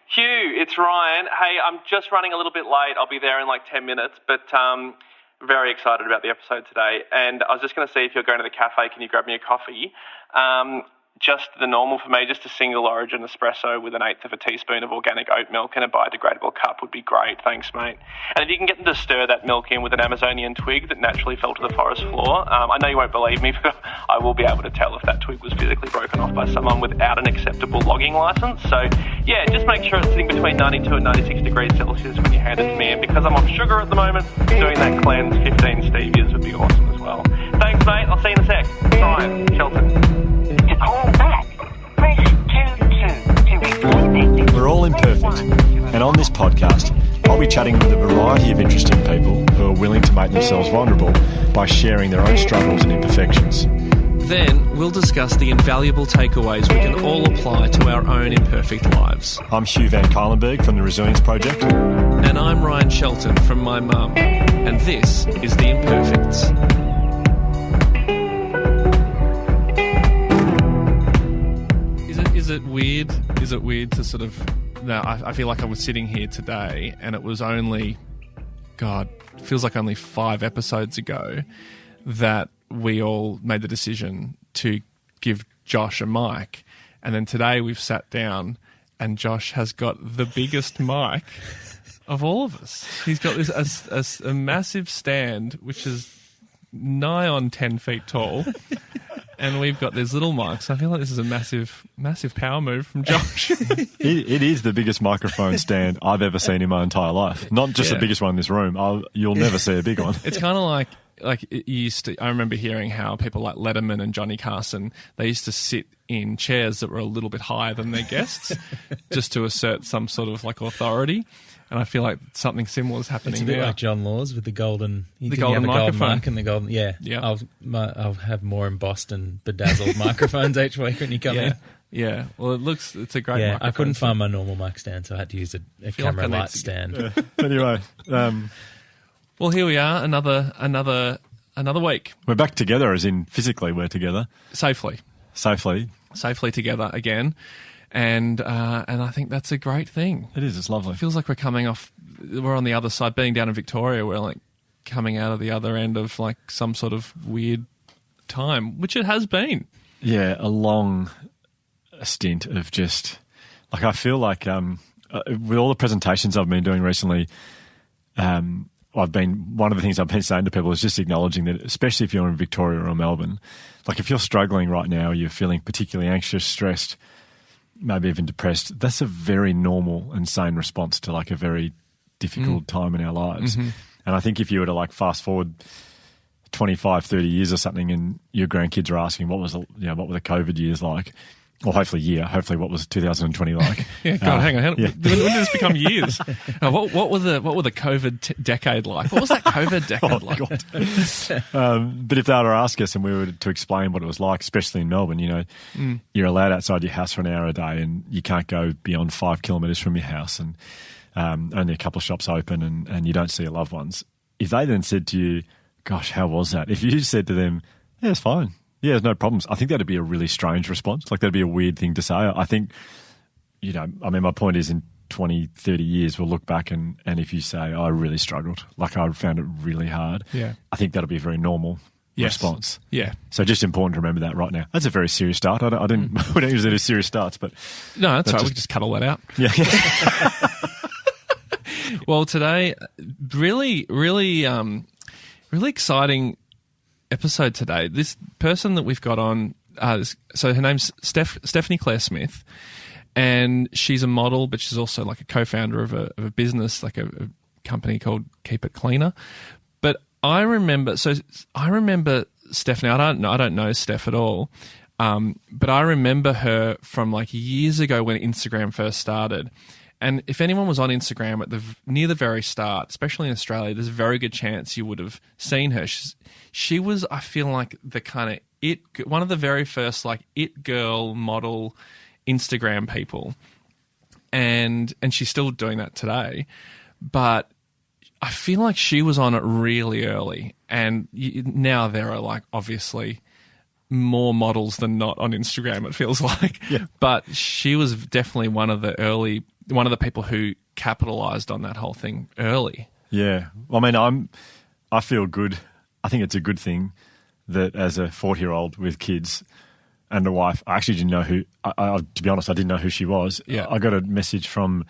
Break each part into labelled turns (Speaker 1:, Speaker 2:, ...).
Speaker 1: Hugh, it's Ryan. Hey, I'm just running a little bit late. I'll be there in like 10 minutes, but very excited about the episode today. And I was just going to see if you're going to the cafe, can you grab me a coffee? Just the normal for me, just a single origin espresso with 1/8 of a teaspoon of organic oat milk and a biodegradable cup would be great. Thanks, mate. And if you can get them to stir that milk in with an Amazonian twig that naturally fell to the forest floor, I know you won't believe me, but I will be able to tell if that twig was physically broken off by someone without an acceptable logging licence. So, yeah, just make sure it's sitting between 92 and 96 degrees Celsius when you hand it to me. And because I'm off sugar at the moment, doing that cleanse, 15 stevias would be awesome as well. Thanks, mate. I'll see you in a sec. Ryan, Shelton.
Speaker 2: To call back, press 2 to replay.
Speaker 3: We're all imperfect, and on this podcast, I'll be chatting with a variety of interesting people who are willing to make themselves vulnerable by sharing their own struggles and imperfections.
Speaker 4: Then we'll discuss the invaluable takeaways we can all apply to our own imperfect lives.
Speaker 3: I'm Hugh Van Kylenberg from the Resilience Project.
Speaker 4: And I'm Ryan Shelton from my mum. And this is The Imperfects. Is it weird to sort of... No, I feel like I was sitting here today and it was only... God, it feels like only 5 episodes ago that we all made the decision to give Josh a mic. And then today we've sat down and Josh has got the biggest mic of all of us. He's got this a massive stand which is nigh on 10 feet tall. And we've got these little mics. I feel like this is a massive power move from Josh.
Speaker 3: It is the biggest microphone stand I've ever seen in my entire life. Not just the biggest one in this room. You'll never see a big one.
Speaker 4: It's kind of like it used to. I remember hearing how people like Letterman and Johnny Carson, they used to sit in chairs that were a little bit higher than their guests just to assert some sort of like authority. And I feel like something similar is happening.
Speaker 5: It's a bit
Speaker 4: now.
Speaker 5: like John Laws with the golden
Speaker 4: microphone
Speaker 5: mic and the golden. Yeah. I'll have more embossed and bedazzled microphones each week when you come in.
Speaker 4: Yeah. Well, it's a great.
Speaker 5: Yeah, I couldn't find my normal mic stand, so I had to use a camera light stand.
Speaker 3: Yeah. Anyway,
Speaker 4: well, here we are. Another week.
Speaker 3: We're back together, as in physically we're together
Speaker 4: Safely together again. And I think that's a great thing.
Speaker 3: It is. It's lovely.
Speaker 4: It feels like we're on the other side. Being down in Victoria, we're like coming out of the other end of like some sort of weird time, which it has been.
Speaker 3: Yeah, a long stint of just like I feel like with all the presentations I've been doing recently, one of the things I've been saying to people is just acknowledging that, especially if you're in Victoria or Melbourne, like if you're struggling right now, you're feeling particularly anxious, stressed, maybe even depressed, that's a very normal and sane response to like a very difficult time in our lives. Mm-hmm. And I think if you were to like fast forward 25, 30 years or something and your grandkids are asking what were the COVID years like, or hopefully what was 2020 like?
Speaker 4: Yeah, God, hang on. When did this become years? What were the COVID decade like? What was that COVID decade like?
Speaker 3: But if they were to ask us and we were to explain what it was like, especially in Melbourne, you're allowed outside your house for an hour a day and you can't go beyond 5 kilometres from your house and only a couple of shops open and you don't see your loved ones. If they then said to you, gosh, how was that? If you said to them, yeah, it's fine. Yeah, there's no problems. I think that'd be a really strange response. Like that'd be a weird thing to say. I think, my point is in 20, 30 years, we'll look back and if you say, I really struggled, like I found it really hard, I think that'll be a very normal response. Yeah. So just important to remember that right now. That's a very serious start. We don't usually do serious starts, but...
Speaker 4: No, that's right. We can just cut all that out.
Speaker 3: Yeah.
Speaker 4: Well, today, really, really, really exciting episode today. This person that we've got on, so her name's Stephanie Claire Smith, and she's a model, but she's also like a co-founder of a business, like a company called Keep It Cleaner. But I remember Stephanie. I don't know Steph at all, but I remember her from like years ago when Instagram first started. And if anyone was on Instagram near the very start, especially in Australia, there's a very good chance you would have seen her. She was, I feel like, the kind of one of the very first like it girl model Instagram people, and she's still doing that today. But I feel like she was on it really early, and now there are like obviously more models than not on Instagram, it feels like.
Speaker 3: Yeah.
Speaker 4: But she was definitely one of the people who capitalized on that whole thing early.
Speaker 3: Yeah. I mean, I feel good. I think it's a good thing that as a 40-year-old with kids and a wife, I actually didn't know who, to be honest, I didn't know who she was.
Speaker 4: Yeah.
Speaker 3: I got a message from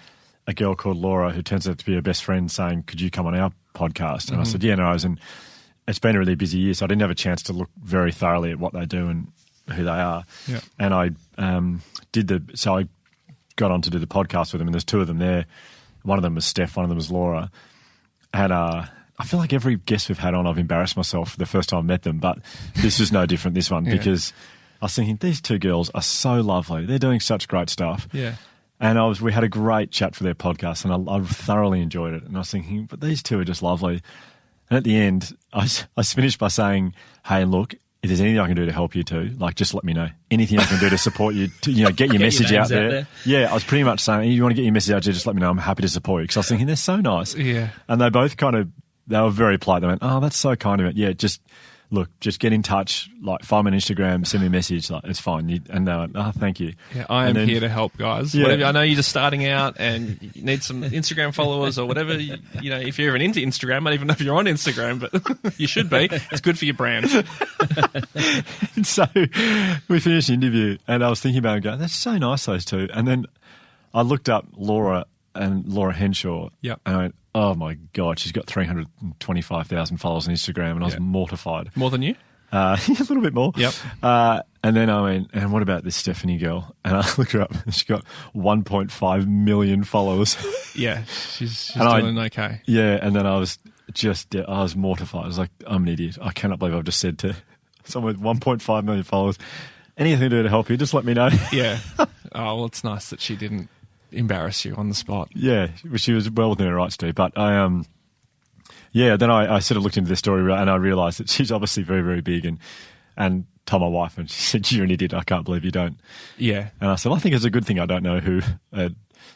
Speaker 3: a girl called Laura who turns out to be her best friend saying, could you come on our podcast? And I said, yeah, no, and it's been a really busy year, so I didn't have a chance to look very thoroughly at what they do and who they are.
Speaker 4: Yeah.
Speaker 3: And I I got on to do the podcast with them, and there's two of them there. One of them was Steph, one of them was Laura. And I feel like every guest we've had on, I've embarrassed myself the first time I met them, but this was no different, this one, because I was thinking, these two girls are so lovely. They're doing such great stuff.
Speaker 4: Yeah.
Speaker 3: And we had a great chat for their podcast, and I thoroughly enjoyed it. And I was thinking, but these two are just lovely. And at the end, I finished by saying, hey, look, if there's anything I can do to help you too, like, just let me know. Anything I can do to support you, to, get your message out there. Yeah, I was pretty much saying, you want to get your message out there, just let me know. I'm happy to support you. Because I was thinking, they're so nice.
Speaker 4: Yeah.
Speaker 3: And they both they were very polite. They went, oh, that's so kind of it. Yeah, just get in touch, like, find me on Instagram, send me a message, like, it's fine. And they went, oh, thank you.
Speaker 4: Yeah, I am here to help, guys.
Speaker 3: Yeah.
Speaker 4: Whatever, I know you're just starting out and you need some Instagram followers or whatever. If you're even into Instagram, I don't even know if you're on Instagram, but you should be. It's good for your brand.
Speaker 3: So we finished the interview, and I was thinking about it and going, that's so nice, those two. And then I looked up Laura Henshaw.
Speaker 4: Yep.
Speaker 3: And I went, oh my God, she's got 325,000 followers on Instagram, and I was mortified.
Speaker 4: More than you?
Speaker 3: A little bit more.
Speaker 4: Yep.
Speaker 3: And then I went, and what about this Stephanie girl? And I looked her up, and she got 1.5 million followers.
Speaker 4: Yeah, she's doing okay.
Speaker 3: Yeah, and then I was mortified. I was like, I'm an idiot. I cannot believe I've just said to someone with 1.5 million followers, anything to do to help you, just let me know.
Speaker 4: Yeah. Oh, well, it's nice that she didn't embarrass you on the spot.
Speaker 3: Yeah, she was well within her rights to. But then I sort of looked into the story, and I realised that she's obviously very, very big, and told my wife, and she said, you're an idiot, I can't believe you don't.
Speaker 4: Yeah.
Speaker 3: And I said, well, I think it's a good thing I don't know who a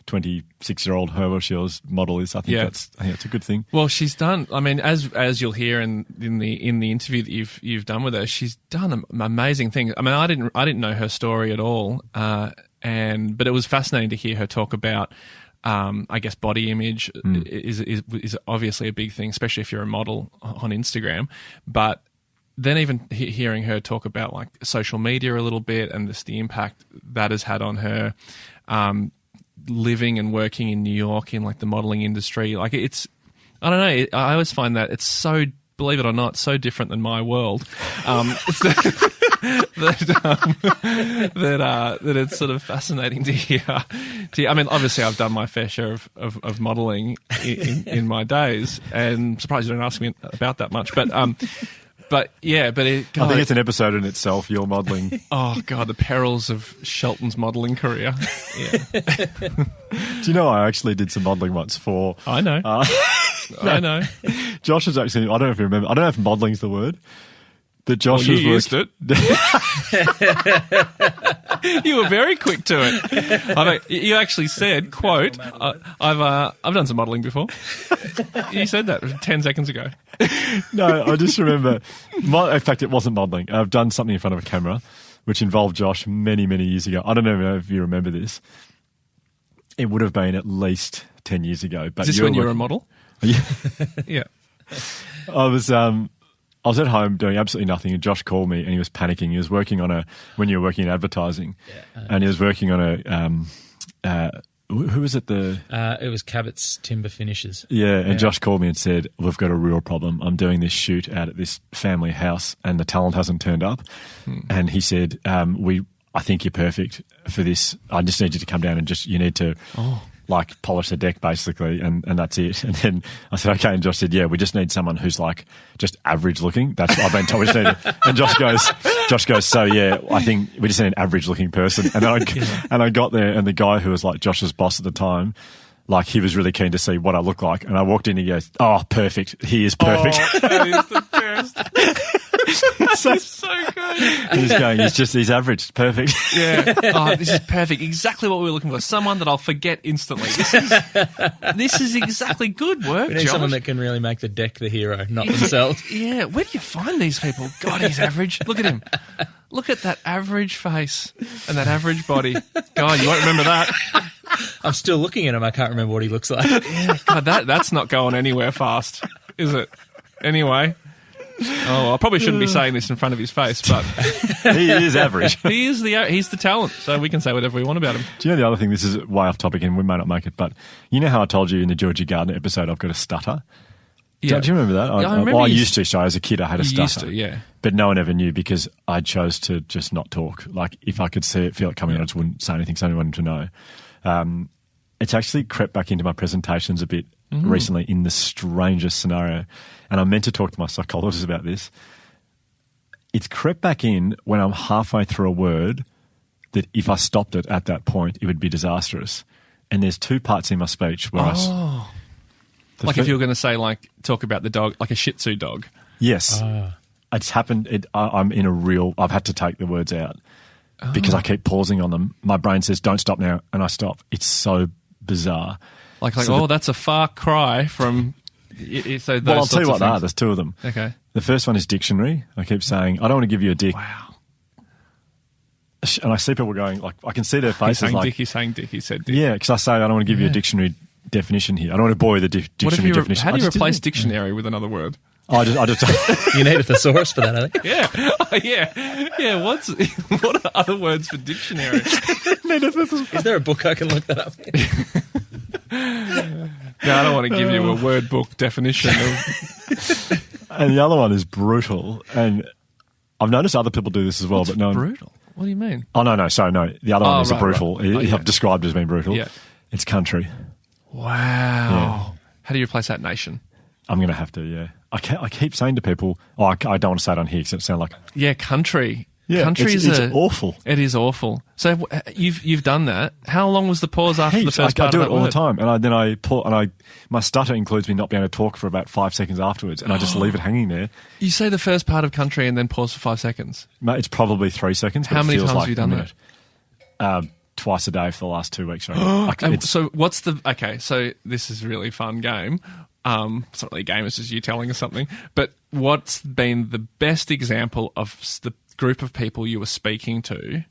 Speaker 3: 26-year-old whoever she was model is. I think that's a good thing.
Speaker 4: Well, she's done, I mean, as you'll hear in the interview that you've done with her, she's done amazing things. I mean, I didn't know her story at all. But it was fascinating to hear her talk about, I guess, body image is obviously a big thing, especially if you're a model on Instagram. But then even hearing her talk about, like, social media a little bit and the impact that has had on her, living and working in New York in, like, the modeling industry, like, it's, I don't know, I always find that it's so, believe it or not, so different than my world. That it's sort of fascinating to hear. I mean, obviously, I've done my fair share of modelling in my days, and I'm surprised you don't ask me about that much. But I think
Speaker 3: it's an episode in itself, your modelling.
Speaker 4: Oh God, the perils of Shelton's modelling career. Yeah.
Speaker 3: Do you know I actually did some modelling once for?
Speaker 4: I know. I know.
Speaker 3: Josh is actually. I don't know if you remember. I don't know if modelling's the word. But Josh was
Speaker 4: used it. You were very quick to it. I mean, you actually said, "quote I've done some modelling before." You said that 10 seconds ago.
Speaker 3: No, I just remember. In fact, it wasn't modelling. I've done something in front of a camera, which involved Josh many, many years ago. I don't know if you remember this. It would have been at least 10 years ago. But
Speaker 4: is this when you were a model?
Speaker 3: Yeah.
Speaker 4: Yeah.
Speaker 3: I was at home doing absolutely nothing, and Josh called me, and he was panicking. He was working when you were working in advertising, and he was working on who was it?
Speaker 5: It was Cabot's Timber Finishes.
Speaker 3: Yeah, and Josh called me and said, we've got a real problem. I'm doing this shoot out at this family house, and the talent hasn't turned up. And he said, I think you're perfect for this. I just need you to come down and you need to... like polish the deck basically, and that's it. And then I said, okay, and Josh said, yeah, we just need someone who's like just average looking. That's what I've been told we just need. And Josh goes, so yeah, I think we just need an average looking person. And then I got there, and the guy who was like Josh's boss at the time, like, he was really keen to see what I look like. And I walked in and he goes, oh, perfect. He is perfect.
Speaker 4: Oh, that is the best. That's so good.
Speaker 3: He's average. It's perfect.
Speaker 4: Yeah. Oh, this is perfect. Exactly what we were looking for. Someone that I'll forget instantly. This is exactly good work,
Speaker 5: We need
Speaker 4: Josh.
Speaker 5: someone that can really make the deck the hero, not themselves.
Speaker 4: Yeah. Where do you find these people? God, he's average. Look at him. Look at that average face and that average body. God, you won't remember that.
Speaker 5: I'm still looking at him. I can't remember what he looks like.
Speaker 4: Yeah, God, that's not going anywhere fast, is it? Anyway. Oh, well, I probably shouldn't be saying this in front of his face, but
Speaker 3: He is average.
Speaker 4: he's the talent, so we can say whatever we want about him.
Speaker 3: Do you know the other thing? This is way off topic and we may not make it, but you know how I told you in the Georgie Gardner episode I've got a stutter?
Speaker 4: Yeah.
Speaker 3: Do you remember that?
Speaker 4: Yeah, I remember
Speaker 3: I
Speaker 4: you
Speaker 3: used to, so as a kid I had a
Speaker 4: You
Speaker 3: stutter.
Speaker 4: used to, yeah.
Speaker 3: But no one ever knew because I chose to just not talk. Like if I could see it, feel it coming on, I just wouldn't say anything so no one wanted to know. It's actually crept back into my presentations a bit recently in the strangest scenario. And I meant to talk to my psychologist about this. It's crept back in when I'm halfway through a word that if I stopped it at that point, it would be disastrous. And there's two parts in my speech where
Speaker 4: Like if you were going to say, like, talk about the dog, like a Shih Tzu dog.
Speaker 3: Yes. It's happened. I'm in a real... I've had to take the words out because I keep pausing on them. My brain says, don't stop now, and I stop. It's so bizarre.
Speaker 4: Like
Speaker 3: So
Speaker 4: that's a far cry from... So those
Speaker 3: Well, I'll tell you what they are.
Speaker 4: things.
Speaker 3: There's two of them.
Speaker 4: Okay.
Speaker 3: The first one is dictionary. I keep saying, I don't want to give you a dick.
Speaker 4: Wow.
Speaker 3: And I see people going, like, I can see their
Speaker 4: He's
Speaker 3: faces
Speaker 4: saying
Speaker 3: like...
Speaker 4: dick, he's saying dick, he said dick.
Speaker 3: Yeah, because I say, I don't want to give you a dictionary definition here. I don't want to bore you with the
Speaker 4: What if
Speaker 3: dictionary definition.
Speaker 4: how do you
Speaker 3: I just
Speaker 4: replace
Speaker 3: didn't.
Speaker 4: dictionary with another word?
Speaker 3: I just
Speaker 5: You need a thesaurus for that, I think.
Speaker 4: Yeah. Oh, yeah. What are other words for dictionary?
Speaker 5: Is there a book I can look that up in?
Speaker 4: No, I don't want to give you a word book definition of...
Speaker 3: And the other one is brutal. And I've noticed other people do this as well, but no one...
Speaker 4: Brutal. What do you mean?
Speaker 3: Oh, no. Sorry, no. The other one is
Speaker 4: right,
Speaker 3: brutal.
Speaker 4: right. Oh, yeah.
Speaker 3: I've described as being brutal.
Speaker 4: Yeah.
Speaker 3: It's country.
Speaker 4: Wow. How do you replace that? Nation?
Speaker 3: I'm going to have to, yeah. I keep saying to people, I don't want to say it on here because it sounds like...
Speaker 4: Yeah, country.
Speaker 3: Yeah,
Speaker 4: country
Speaker 3: it's awful.
Speaker 4: It is awful. So you've done that. How long was the pause after the
Speaker 3: Heaps.
Speaker 4: first
Speaker 3: I
Speaker 4: part
Speaker 3: do
Speaker 4: of
Speaker 3: it
Speaker 4: that
Speaker 3: all
Speaker 4: word?
Speaker 3: the time. And my stutter includes me not being able to talk for about 5 seconds afterwards, and I just leave it hanging there.
Speaker 4: You say the first part of country and then pause for 5 seconds.
Speaker 3: Mate, it's probably 3 seconds. But
Speaker 4: How
Speaker 3: it
Speaker 4: many
Speaker 3: feels
Speaker 4: times
Speaker 3: like
Speaker 4: have you done
Speaker 3: a minute. Twice a day for the last 2 weeks. Right?
Speaker 4: So what's the... Okay, so this is a really fun game. It's not really a game, it's just you telling us something. But what's been the best example of the group of people you were speaking to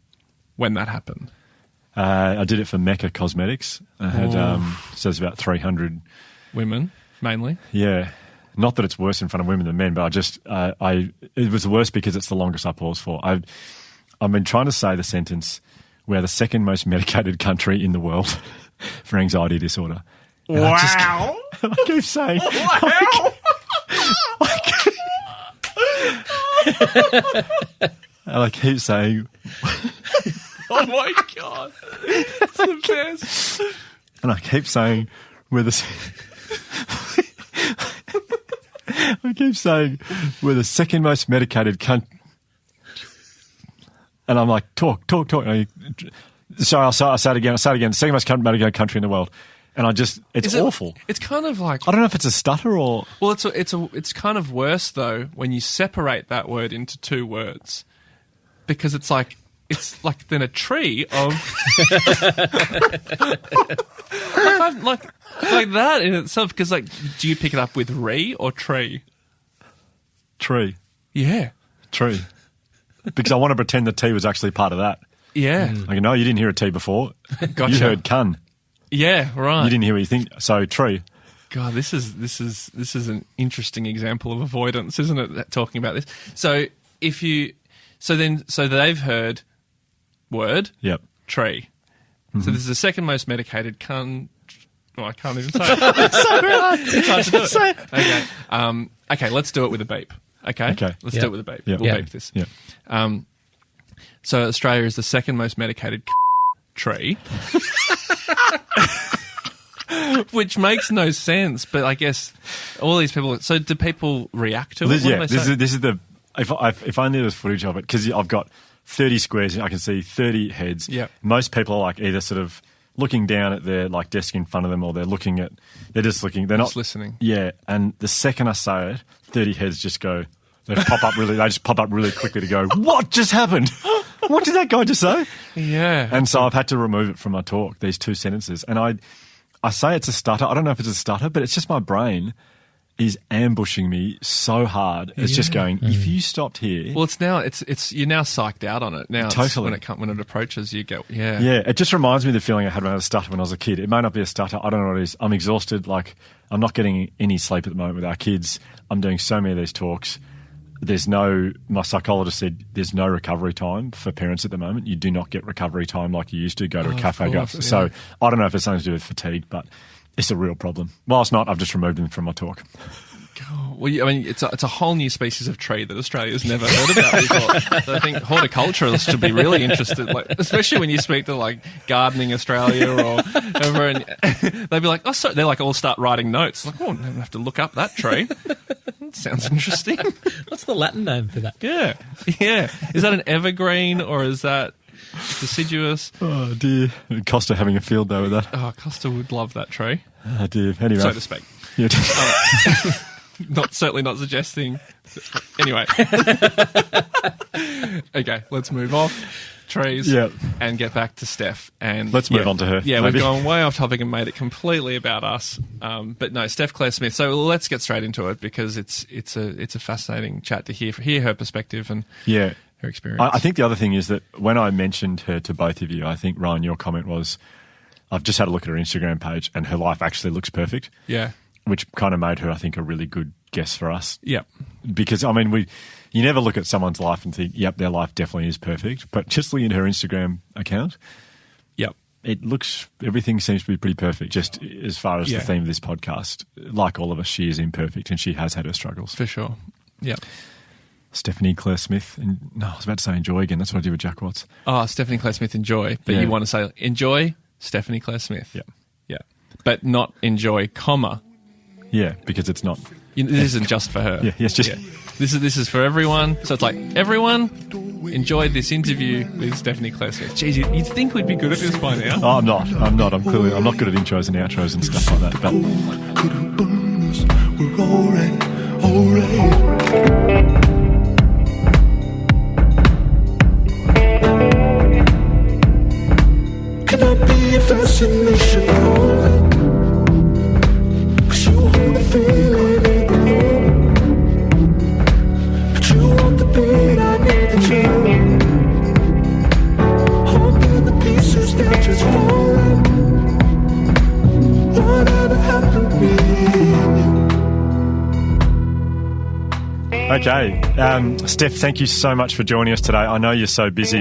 Speaker 4: when that happened?
Speaker 3: I did it for Mecca Cosmetics. I had so it's about 300
Speaker 4: Women, mainly.
Speaker 3: Yeah, not that it's worse in front of women than men, but it was worse because it's the longest I paused for. I've been trying to say the sentence, we're the second most medicated country in the world for anxiety disorder. And I keep saying, and I keep saying,
Speaker 4: Oh my God. It's the best.
Speaker 3: and I keep saying, we're the second most medicated country. And I'm like, talk. And I'll say it again. Second most medicated country in the world. And it's awful.
Speaker 4: It's kind of like...
Speaker 3: I don't know if it's a stutter or...
Speaker 4: Well, it's kind of worse, though, when you separate that word into two words. Because it's like then a tree of... like that in itself. Because, like, do you pick it up with re or tree?
Speaker 3: Tree.
Speaker 4: Yeah.
Speaker 3: Tree. Because I want to pretend the T was actually part of that.
Speaker 4: Yeah.
Speaker 3: Like, no, you didn't hear a T before.
Speaker 4: Gotcha.
Speaker 3: You heard cun.
Speaker 4: Yeah, right.
Speaker 3: You didn't hear what you think. So, tree.
Speaker 4: God, this is an interesting example of avoidance, isn't it? Talking about this. So so they've heard word,
Speaker 3: Yep.
Speaker 4: tree.
Speaker 3: Mm-hmm.
Speaker 4: So this is the second most medicated Well, I can't even say it. It's hard to do it. Okay. Okay, let's do it with a beep. Okay. Let's do it with a beep.
Speaker 3: Yep.
Speaker 4: We'll
Speaker 3: Yep.
Speaker 4: beep this.
Speaker 3: Yep.
Speaker 4: So Australia is the second most medicated tree. Which makes no sense, but I guess all these people... So do people react to it? What do they say?
Speaker 3: This is the... If only there was footage of it, because I've got 30 squares, I can see 30 heads.
Speaker 4: Yep.
Speaker 3: Most people are like either sort of looking down at their like desk in front of them, or they're just looking. They're not
Speaker 4: listening.
Speaker 3: Yeah, and the second I say it, 30 heads just go... They just pop up really quickly to go, what just happened? What did that guy just say?
Speaker 4: Yeah.
Speaker 3: And so I've had to remove it from my talk, these two sentences. And I say it's a stutter. I don't know if it's a stutter, but it's just my brain. is ambushing me so hard. It's just going, if you stopped here.
Speaker 4: Well, it's you're now psyched out on it. Now
Speaker 3: Totally.
Speaker 4: when it approaches, you go, yeah.
Speaker 3: Yeah, it just reminds me of the feeling I had when I had a stutter when I was a kid. It may not be a stutter. I don't know what it is. I'm exhausted. Like, I'm not getting any sleep at the moment with our kids. I'm doing so many of these talks. My psychologist said there's no recovery time for parents at the moment. You do not get recovery time like you used to. Go to a cafe. So I don't know if it's something to do with fatigue, but it's a real problem. Well, it's not. I've just removed them from my talk.
Speaker 4: Well, I mean, it's a whole new species of tree that Australia's never heard about before. So I think horticulturalists should be really interested, like, especially when you speak to like Gardening Australia or over, and they'd be like, "Oh, so," they're like all start writing notes. Like, oh, I don't have to look up that tree. That sounds interesting.
Speaker 5: What's the Latin name for that?
Speaker 4: Yeah. Is that an evergreen or is that deciduous?
Speaker 3: Oh dear, Costa having a field day with that.
Speaker 4: Oh, Costa would love that tree.
Speaker 3: Oh dear. Anyway,
Speaker 4: So to speak.
Speaker 3: Yeah.
Speaker 4: Certainly not suggesting. Anyway. Okay, let's move off trees and get back to Steph. And
Speaker 3: let's move on to her.
Speaker 4: Yeah,
Speaker 3: maybe.
Speaker 4: We've gone way off topic and made it completely about us. But no, Steph Claire Smith. So let's get straight into it because it's a fascinating chat to hear her perspective and her experience.
Speaker 3: I think the other thing is that when I mentioned her to both of you, I think, Ryan, your comment was, I've just had a look at her Instagram page and her life actually looks perfect.
Speaker 4: Yeah.
Speaker 3: Which kind of made her, I think, a really good guest for us.
Speaker 4: Yeah.
Speaker 3: Because, I mean, you never look at someone's life and think, yep, their life definitely is perfect. But just looking at her Instagram account, everything seems to be pretty perfect, just as far as the theme of this podcast. Like all of us, she is imperfect and she has had her struggles.
Speaker 4: For sure. Yeah.
Speaker 3: Stephanie Claire Smith. I was about to say enjoy again. That's what I do with Jack Watts.
Speaker 4: Oh, Stephanie Claire Smith, enjoy. But you want to say enjoy Stephanie Claire Smith.
Speaker 3: Yeah.
Speaker 4: Yeah. But not enjoy, comma.
Speaker 3: Yeah, because it's not.
Speaker 4: This isn't just for her.
Speaker 3: Yeah, yes, just.
Speaker 4: Yeah. This is for everyone. So it's like, everyone enjoyed this interview with Stephanie Claire Smith. Jeez, you'd think we'd be good at this by now.
Speaker 3: Oh, I'm not. I'm not good at intros and outros and stuff like that. But
Speaker 6: couldn't burn us. We're alright. Can I be a fascination? Alright. 'Cause you hold the feeling in the room. But you want the beat, I need the tune. Holding the pieces that just falling. Whatever happened to me?
Speaker 3: Okay. Steph, thank you so much for joining us today. I know you're so busy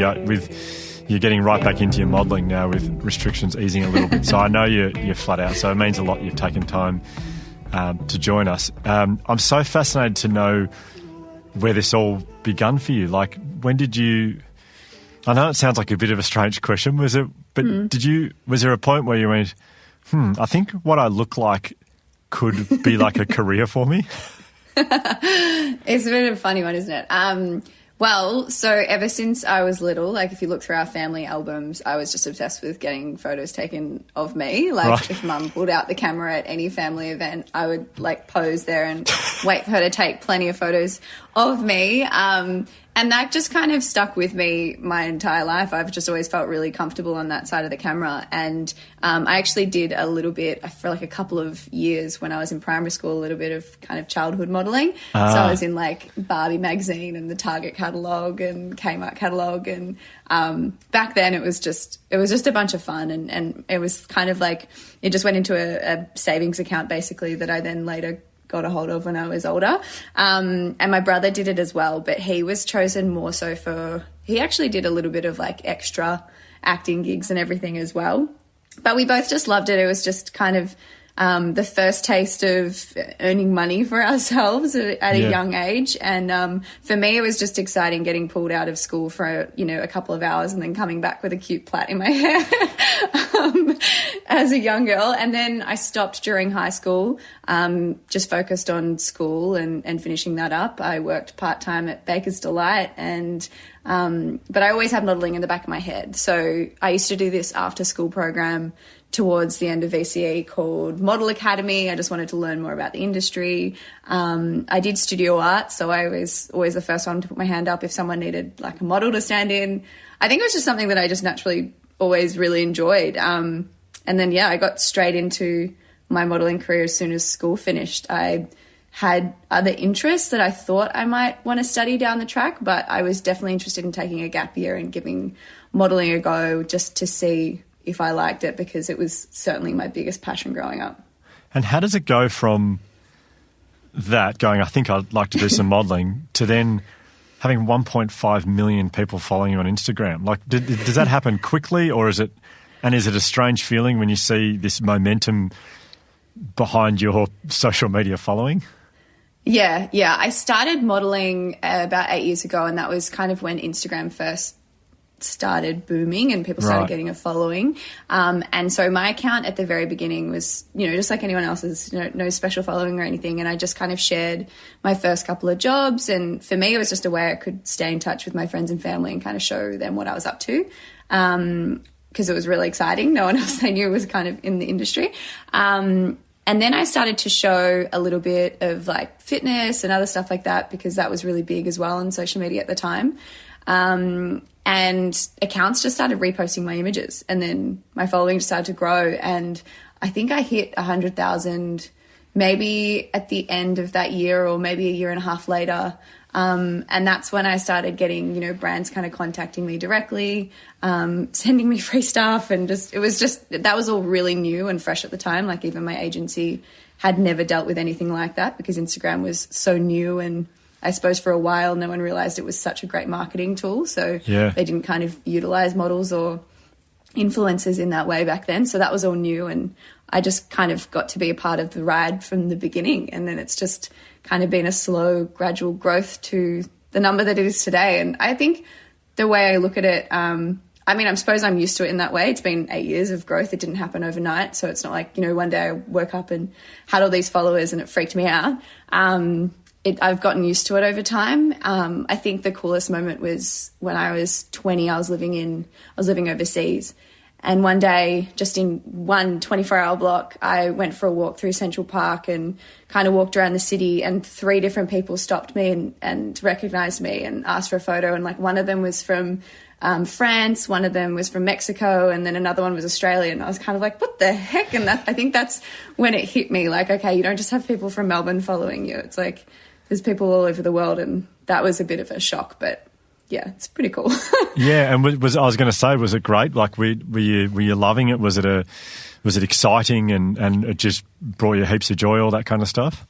Speaker 3: you're getting right back into your modelling now with restrictions easing a little bit. So I know you're flat out. So it means a lot you've taken time to join us. I'm so fascinated to know where this all begun for you. Like, when did you... I know it sounds like a bit of a strange question. Was there a point where you went, I think what I look like could be like a career for me?
Speaker 7: It's a bit of a funny one, isn't it? Well, so ever since I was little, like if you look through our family albums, I was just obsessed with getting photos taken of me. Like if mum pulled out the camera at any family event, I would like pose there and wait for her to take plenty of photos of me. And that just kind of stuck with me my entire life. I've just always felt really comfortable on that side of the camera. And I actually did a little bit for like a couple of years when I was in primary school, a little bit of kind of childhood modelling. So I was in like Barbie magazine and the Target catalogue and Kmart catalogue. And back then it was just a bunch of fun. And it was kind of like it just went into a savings account basically that I then later got a hold of when I was older. And my brother did it as well, but he was chosen more so he actually did a little bit of like extra acting gigs and everything as well. But we both just loved it. It was just kind of the first taste of earning money for ourselves at a young age. And for me, it was just exciting getting pulled out of school for, a couple of hours and then coming back with a cute plait in my hair as a young girl. And then I stopped during high school, just focused on school and finishing that up. I worked part-time at Baker's Delight but I always had modelling in the back of my head. So I used to do this after-school program towards the end of VCE called Model Academy. I just wanted to learn more about the industry. I did studio art, so I was always the first one to put my hand up if someone needed like a model to stand in. I think it was just something that I just naturally always really enjoyed. And then, I got straight into my modelling career as soon as school finished. I had other interests that I thought I might want to study down the track, but I was definitely interested in taking a gap year and giving modelling a go just to see if I liked it, because it was certainly my biggest passion growing up.
Speaker 3: And how does it go from that, going, I think I'd like to do some modelling, to then having 1.5 million people following you on Instagram? Like, does that happen quickly, or is it a strange feeling when you see this momentum behind your social media following?
Speaker 7: Yeah. I started modelling about 8 years ago, and that was kind of when Instagram first started booming and people started getting a following. And so my account at the very beginning was, just like anyone else's, no special following or anything. And I just kind of shared my first couple of jobs. And for me, it was just a way I could stay in touch with my friends and family and kind of show them what I was up to. Because it was really exciting. No one else I knew was kind of in the industry. And then I started to show a little bit of like fitness and other stuff like that, because that was really big as well on social media at the time. And accounts just started reposting my images, and then my following just started to grow. And I think I hit 100,000 maybe at the end of that year, or maybe a year and a half later. And that's when I started getting, brands kind of contacting me directly, sending me free stuff. And that was all really new and fresh at the time. Like, even my agency had never dealt with anything like that, because Instagram was so new, and I suppose for a while no one realised it was such a great marketing tool. So they didn't kind of utilise models or influencers in that way back then. So that was all new, and I just kind of got to be a part of the ride from the beginning. And then it's just kind of been a slow, gradual growth to the number that it is today. And I think the way I look at it, I suppose I'm used to it in that way. It's been 8 years of growth. It didn't happen overnight. So it's not like, one day I woke up and had all these followers and it freaked me out. I've gotten used to it over time. I think the coolest moment was when I was 20. I was living overseas, and one day, just in one 24-hour block, I went for a walk through Central Park and kind of walked around the city, and 3 different people stopped me and recognised me and asked for a photo. And like, one of them was from France, one of them was from Mexico, and then another one was Australian. I was kind of like, what the heck? And I think that's when it hit me, like, okay, you don't just have people from Melbourne following you. It's like, there's people all over the world, and that was a bit of a shock, but yeah, it's pretty cool.
Speaker 3: Yeah, and I was going to say, was it great? Like, were you loving it? Was it exciting, and it just brought you heaps of joy, all that kind of stuff?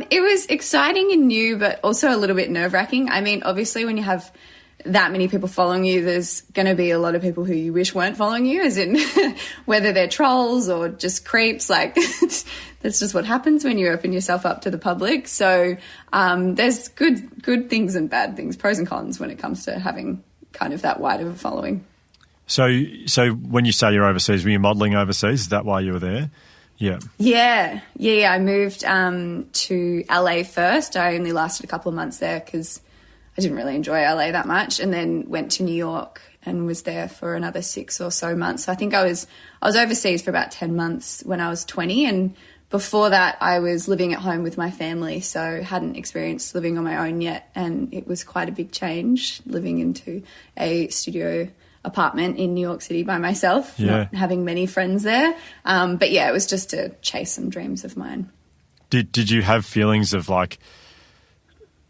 Speaker 7: It was exciting and new, but also a little bit nerve-wracking. I mean, obviously, when you have that many people following you, there's going to be a lot of people who you wish weren't following you, as in whether they're trolls or just creeps. Like, that's just what happens when you open yourself up to the public. So there's good things and bad things, pros and cons, when it comes to having kind of that wide of a following.
Speaker 3: So when you say you're overseas, were you modelling overseas? Is that why you were there? Yeah. I moved to LA first. I only lasted a couple of months there because I didn't really enjoy LA that much, and then went to New York and was there for another 6 or so months. So I think I was overseas for about 10 months when I was 20, and before that I was living at home with my family, so hadn't experienced living on my own yet, and it was quite a big change living into a studio apartment in New York City by myself, not having many friends there. But yeah, it was just to chase some dreams of mine. Did you have feelings of like,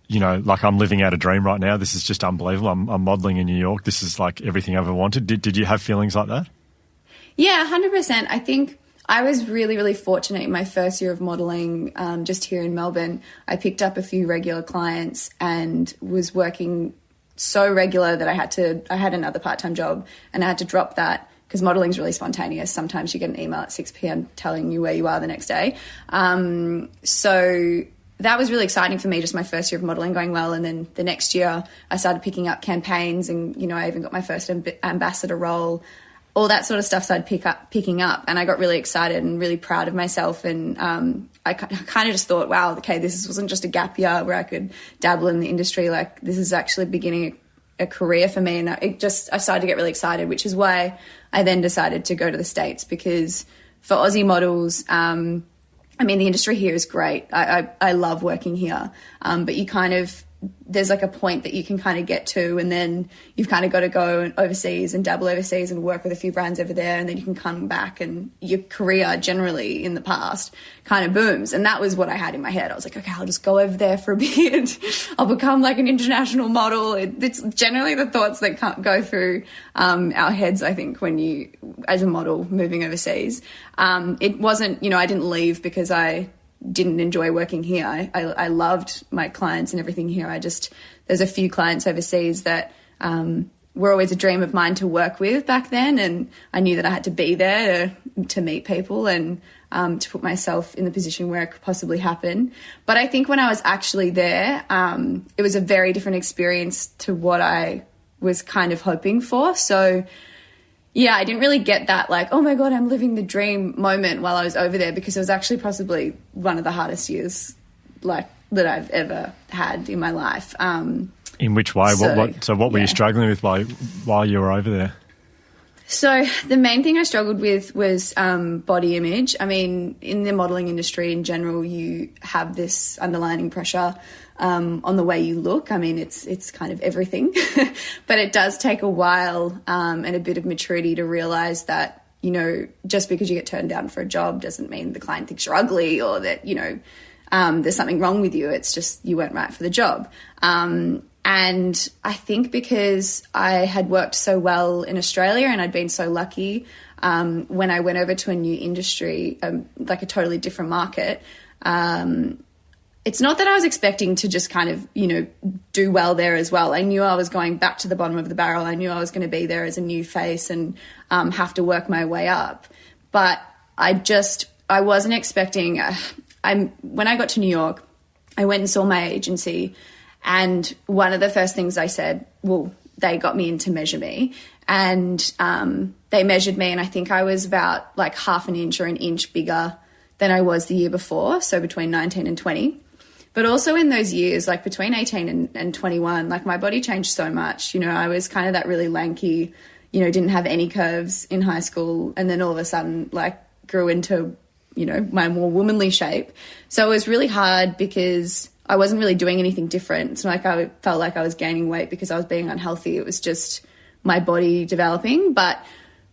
Speaker 3: like, I'm living out a dream right now. This is just unbelievable. I'm modelling in New York. This is like everything I ever wanted. Did you have feelings like that?
Speaker 7: Yeah, 100%. I think I was really, really fortunate in my first year of modelling just here in Melbourne. I picked up a few regular clients and was working so regular that I had another part-time job, and I had to drop that because modelling is really spontaneous. Sometimes you get an email at 6 p.m. telling you where you are the next day. So that was really exciting for me, just my first year of modelling going well. And then the next year I started picking up campaigns, and, I even got my first ambassador role. All that sort of stuff started picking up, and I got really excited and really proud of myself. And I kind of just thought, wow, okay, this wasn't just a gap year where I could dabble in the industry. Like, this is actually beginning a career for me. And I started to get really excited, which is why I then decided to go to the States, because for Aussie models, the industry here is great. I love working here, but you kind of there's like a point that you can kind of get to, and then you've kind of got to go overseas and dabble overseas and work with a few brands over there, and then you can come back and your career generally in the past kind of booms. And that was what I had in my head. I was like, okay, I'll just go over there for a bit. I'll become like an international model. It's generally the thoughts that go through our heads, I think, when you, as a model moving overseas. It wasn't, I didn't leave because I didn't enjoy working here. I loved my clients and everything here. There's a few clients overseas that were always a dream of mine to work with back then, and I knew that I had to be there to meet people and to put myself in the position where it could possibly happen. But I think when I was actually there, it was a very different experience to what I was kind of hoping for. So yeah, I didn't really get that like, oh my God, I'm living the dream moment while I was over there, because it was actually possibly one of the hardest years like that I've ever had in my life.
Speaker 3: In which way? What were you struggling with while you were over there?
Speaker 7: So the main thing I struggled with was body image. I mean, in the modelling industry in general, you have this underlying pressure on the way you look. I mean, it's kind of everything. But it does take a while and a bit of maturity to realise that, just because you get turned down for a job doesn't mean the client thinks you're ugly or that, there's something wrong with you. It's just you weren't right for the job. And I think because I had worked so well in Australia and I'd been so lucky, when I went over to a new industry, like a totally different market, it's not that I was expecting to just kind of, do well there as well. I knew I was going back to the bottom of the barrel. I knew I was going to be there as a new face and have to work my way up. But I wasn't expecting... when I got to New York, I went and saw my agency, and one of the first things I said, they got me in to measure me, and they measured me, and I think I was about like half an inch or an inch bigger than I was the year before, so between 19 and 20. But also in those years, like between 18 and 21, like my body changed so much. I was kind of that really lanky, didn't have any curves in high school, and then all of a sudden like grew into, my more womanly shape. So it was really hard because I wasn't really doing anything different. It's not like I felt like I was gaining weight because I was being unhealthy. It was just my body developing. But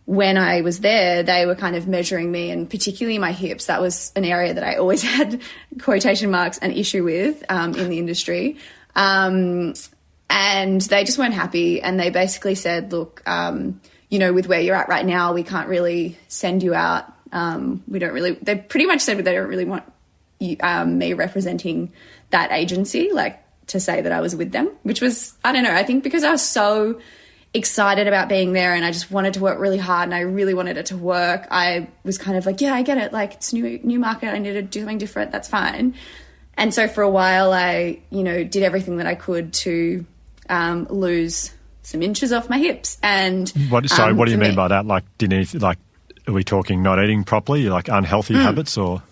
Speaker 7: when I was there, they were kind of measuring me, and particularly my hips. That was an area that I always had quotation marks an issue with in the industry. And they just weren't happy. And they basically said, look, with where you're at right now, we can't really send you out. They pretty much said that they don't really want me representing that agency, like to say that I was with them, which was, I don't know, I think because I was so excited about being there and I just wanted to work really hard and I really wanted it to work, I was kind of like, yeah, I get it. Like it's new market. I need to do something different. That's fine. And so for a while I, did everything that I could to lose some inches off my hips. And
Speaker 3: what do you mean by that? Like, are we talking not eating properly, like unhealthy habits or?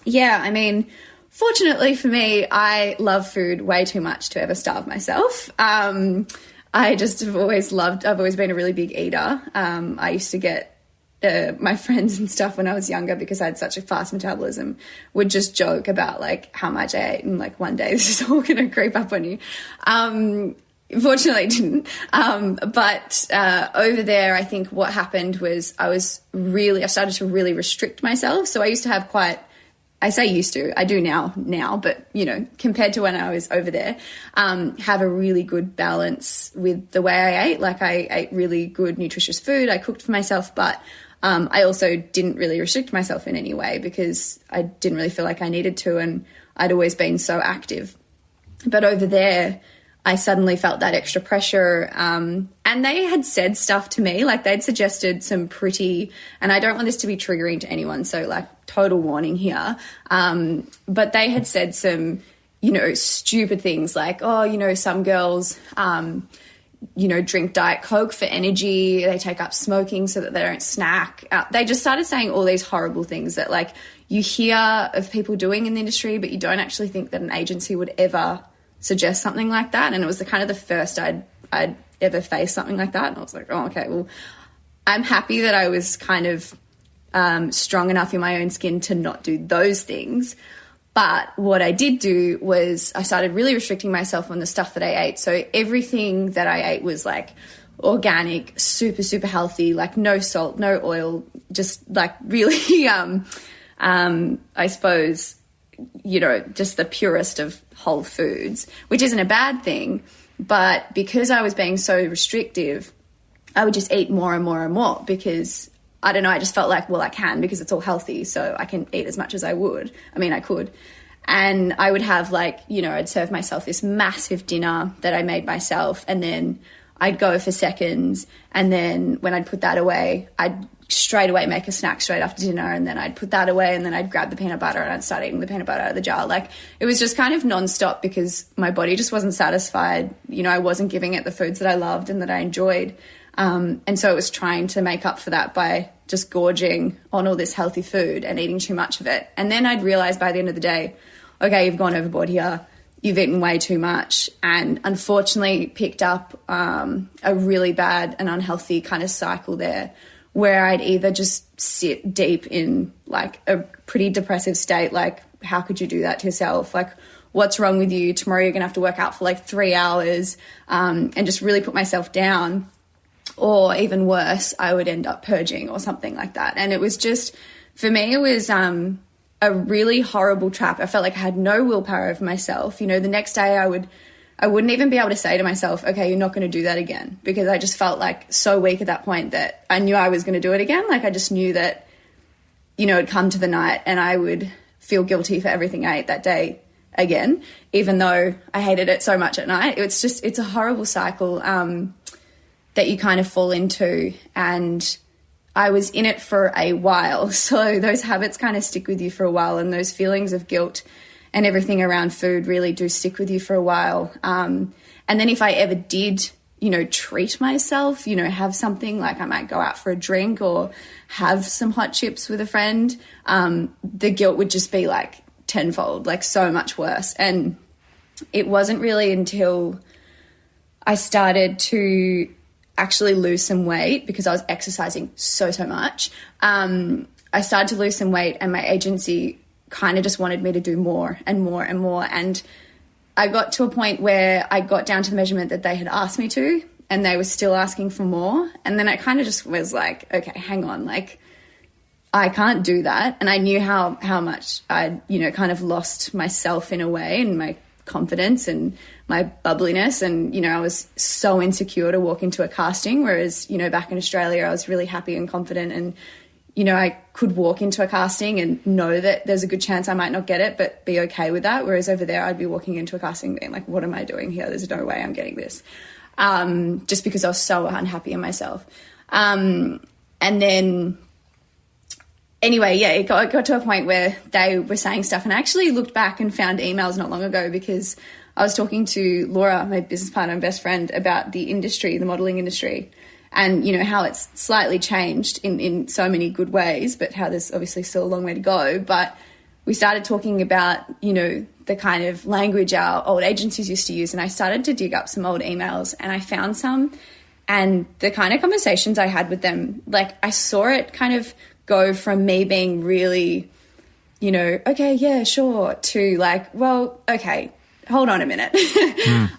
Speaker 3: Yeah,
Speaker 7: I mean, fortunately for me, I love food way too much to ever starve myself. I just have always been a really big eater. I used to get my friends and stuff when I was younger, because I had such a fast metabolism, would just joke about like how much I ate and like one day this is all going to creep up on you. Fortunately, it didn't. But over there, I think what happened was I started to really restrict myself. So I used to have I do now, but, compared to when I was over there, have a really good balance with the way I ate. Like I ate really good, nutritious food. I cooked for myself, but I also didn't really restrict myself in any way because I didn't really feel like I needed to, and I'd always been so active. But over there, I suddenly felt that extra pressure. And they had said stuff to me, like they'd suggested some pretty, and I don't want this to be triggering to anyone, so like total warning here. But they had said some, stupid things like, some girls, drink Diet Coke for energy. They take up smoking so that they don't snack. They just started saying all these horrible things that like you hear of people doing in the industry, but you don't actually think that an agency would ever suggest something like that. And it was the first I'd ever faced something like that. And I was like, oh, okay, well, I'm happy that I was kind of strong enough in my own skin to not do those things. But what I did do was I started really restricting myself on the stuff that I ate. So everything that I ate was like organic, super, super healthy, like no salt, no oil, just like really, I suppose, you know, just the purest of whole foods, which isn't a bad thing. But because I was being so restrictive, I would just eat more and more and more because, I don't know, I just felt like, well, I can because it's all healthy, so I can eat as much as I would. I mean, I could. And I would have like, you know, I'd serve myself this massive dinner that I made myself, and then I'd go for seconds, and then when I'd put that away, I'd straight away make a snack straight after dinner, and then I'd put that away, and then I'd grab the peanut butter and I'd start eating the peanut butter out of the jar. Like, it was just kind of nonstop because my body just wasn't satisfied. You know, I wasn't giving it the foods that I loved and that I enjoyed. And so it was trying to make up for that by just gorging on all this healthy food and eating too much of it. And then I'd realize by the end of the day, okay, you've gone overboard here. You've eaten way too much, and unfortunately picked up a really bad and unhealthy kind of cycle there where I'd either just sit deep in like a pretty depressive state, like how could you do that to yourself? Like, what's wrong with you? Tomorrow you're going to have to work out for like 3 hours, and just really put myself down. Or even worse, I would end up purging or something like that. And it was just, for me, it was a really horrible trap. I felt like I had no willpower over myself. You know, the next day I wouldn't even be able to say to myself, okay, you're not going to do that again, because I just felt like so weak at that point that I knew I was going to do it again. Like, I just knew that, you know, it'd come to the night and I would feel guilty for everything I ate that day again, even though I hated it so much at night. It's a horrible cycle that you kind of fall into, and I was in it for a while. So those habits kind of stick with you for a while, and those feelings of guilt and everything around food really do stick with you for a while. And then if I ever did, you know, treat myself, you know, have something, like I might go out for a drink or have some hot chips with a friend, the guilt would just be like tenfold, like so much worse. And it wasn't really until I started to actually lose some weight, because I was exercising so much. I started to lose some weight, and my agency kind of just wanted me to do more and more and more. And I got to a point where I got down to the measurement that they had asked me to, and they were still asking for more. And then I kind of just was like, okay, hang on, like, I can't do that. And I knew how much I'd, you know, kind of lost myself in a way, and my confidence and my bubbliness. And, you know, I was so insecure to walk into a casting, whereas, you know, back in Australia, I was really happy and confident, and, you know, I could walk into a casting and know that there's a good chance I might not get it, but be okay with that. Whereas over there, I'd be walking into a casting being like, what am I doing here? There's no way I'm getting this. Just because I was so unhappy in myself. And then, anyway, yeah, it got to a point where they were saying stuff, and I actually looked back and found emails not long ago, because I was talking to Laura, my business partner and best friend, about the industry, the modelling industry, and, you know, how it's slightly changed in so many good ways, but how there's obviously still a long way to go. But we started talking about, you know, the kind of language our old agencies used to use, and I started to dig up some old emails, and I found some, and the kind of conversations I had with them, like, I saw it kind of go from me being really, you know, okay, yeah, sure, to like, well, okay, hold on a minute.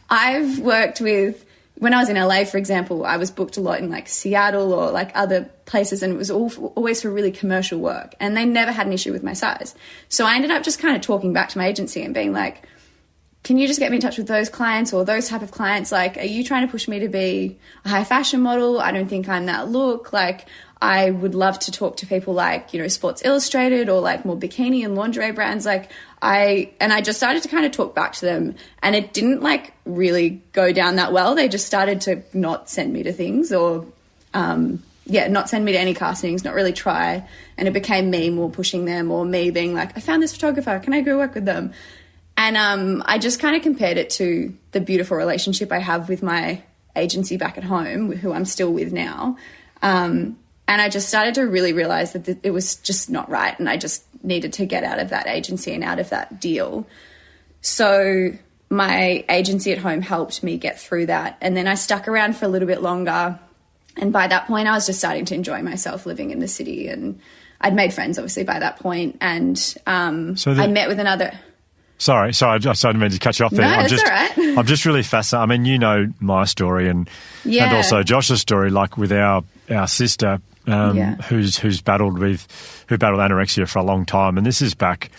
Speaker 7: I've worked with, when I was in LA, for example, I was booked a lot in like Seattle or like other places, and it was always for really commercial work, and they never had an issue with my size. So I ended up just kind of talking back to my agency and being like, can you just get me in touch with those clients or those type of clients? Like, are you trying to push me to be a high fashion model? I don't think I'm that look. Like, I would love to talk to people like, you know, Sports Illustrated or like more bikini and lingerie brands. Like, I just started to kind of talk back to them, and it didn't like really go down that well. They just started to not send me to things, or not send me to any castings, not really try. And it became me more pushing them, or me being like, I found this photographer, can I go work with them? And I just kind of compared it to the beautiful relationship I have with my agency back at home, who I'm still with now. And I just started to really realize that it was just not right, and I just needed to get out of that agency and out of that deal. So my agency at home helped me get through that, and then I stuck around for a little bit longer, and by that point I was just starting to enjoy myself living in the city, and I'd made friends obviously by that point, and I met with another.
Speaker 3: Sorry, I didn't mean to cut you off there.
Speaker 7: No, that's all right.
Speaker 3: I'm just really fascinated. I mean, you know my story and also Josh's story, like with our sister who's battled anorexia for a long time, and this is back.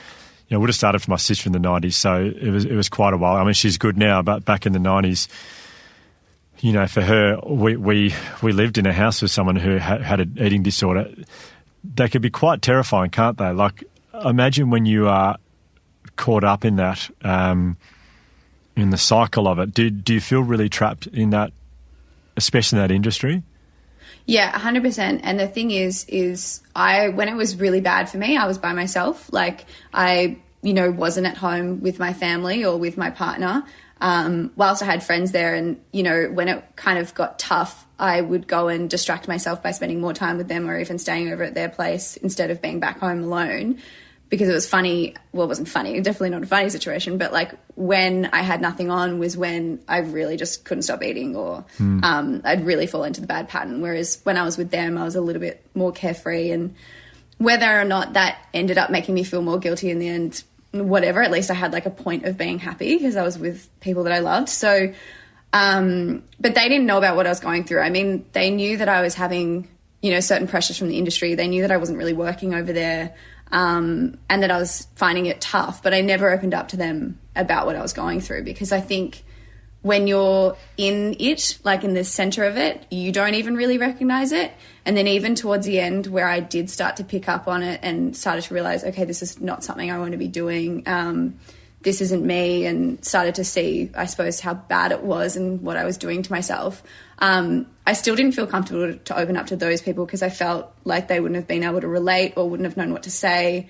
Speaker 3: You know, would have started for my sister in the 90s, so it was quite a while. I mean, she's good now, but back in the 90s, you know, for her, we lived in a house with someone who had an eating disorder. They could be quite terrifying, can't they? Like, imagine when you are caught up in that, in the cycle of it. Do you feel really trapped in that, especially in that industry?
Speaker 7: Yeah, 100%. And the thing is when it was really bad for me, I was by myself. Like, I, you know, wasn't at home with my family or with my partner. Whilst I had friends there, and, you know, when it kind of got tough, I would go and distract myself by spending more time with them or even staying over at their place instead of being back home alone. Because it was funny. Well, it wasn't funny, definitely not a funny situation, but like when I had nothing on was when I really just couldn't stop eating, or I'd really fall into the bad pattern. Whereas when I was with them, I was a little bit more carefree, and whether or not that ended up making me feel more guilty in the end, whatever, at least I had like a point of being happy because I was with people that I loved. So, but they didn't know about what I was going through. I mean, they knew that I was having, you know, certain pressures from the industry. They knew that I wasn't really working over there. And that I was finding it tough, but I never opened up to them about what I was going through, because I think when you're in it, like in the center of it, you don't even really recognize it. And then even towards the end, where I did start to pick up on it and started to realize, okay, this is not something I want to be doing. This isn't me, and started to see, I suppose, how bad it was and what I was doing to myself. I still didn't feel comfortable to open up to those people because I felt like they wouldn't have been able to relate or wouldn't have known what to say.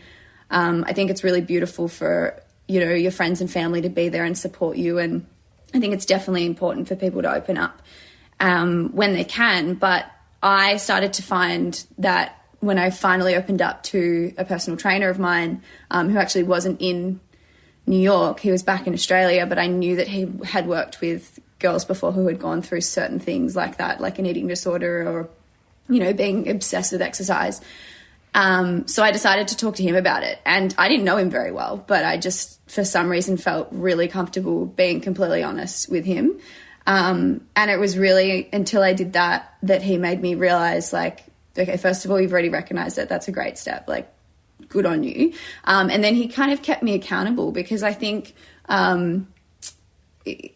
Speaker 7: I think it's really beautiful for, you know, your friends and family to be there and support you. And I think it's definitely important for people to open up when they can. But I started to find that when I finally opened up to a personal trainer of mine who actually wasn't in New York, he was back in Australia, but I knew that he had worked with girls before who had gone through certain things like that, like an eating disorder or, you know, being obsessed with exercise. So I decided to talk to him about it. And I didn't know him very well, but I just, for some reason, felt really comfortable being completely honest with him. And it was really until I did that he made me realize, like, okay, first of all, you've already recognized that. That's a great step. Like, good on you. And then he kind of kept me accountable, because I think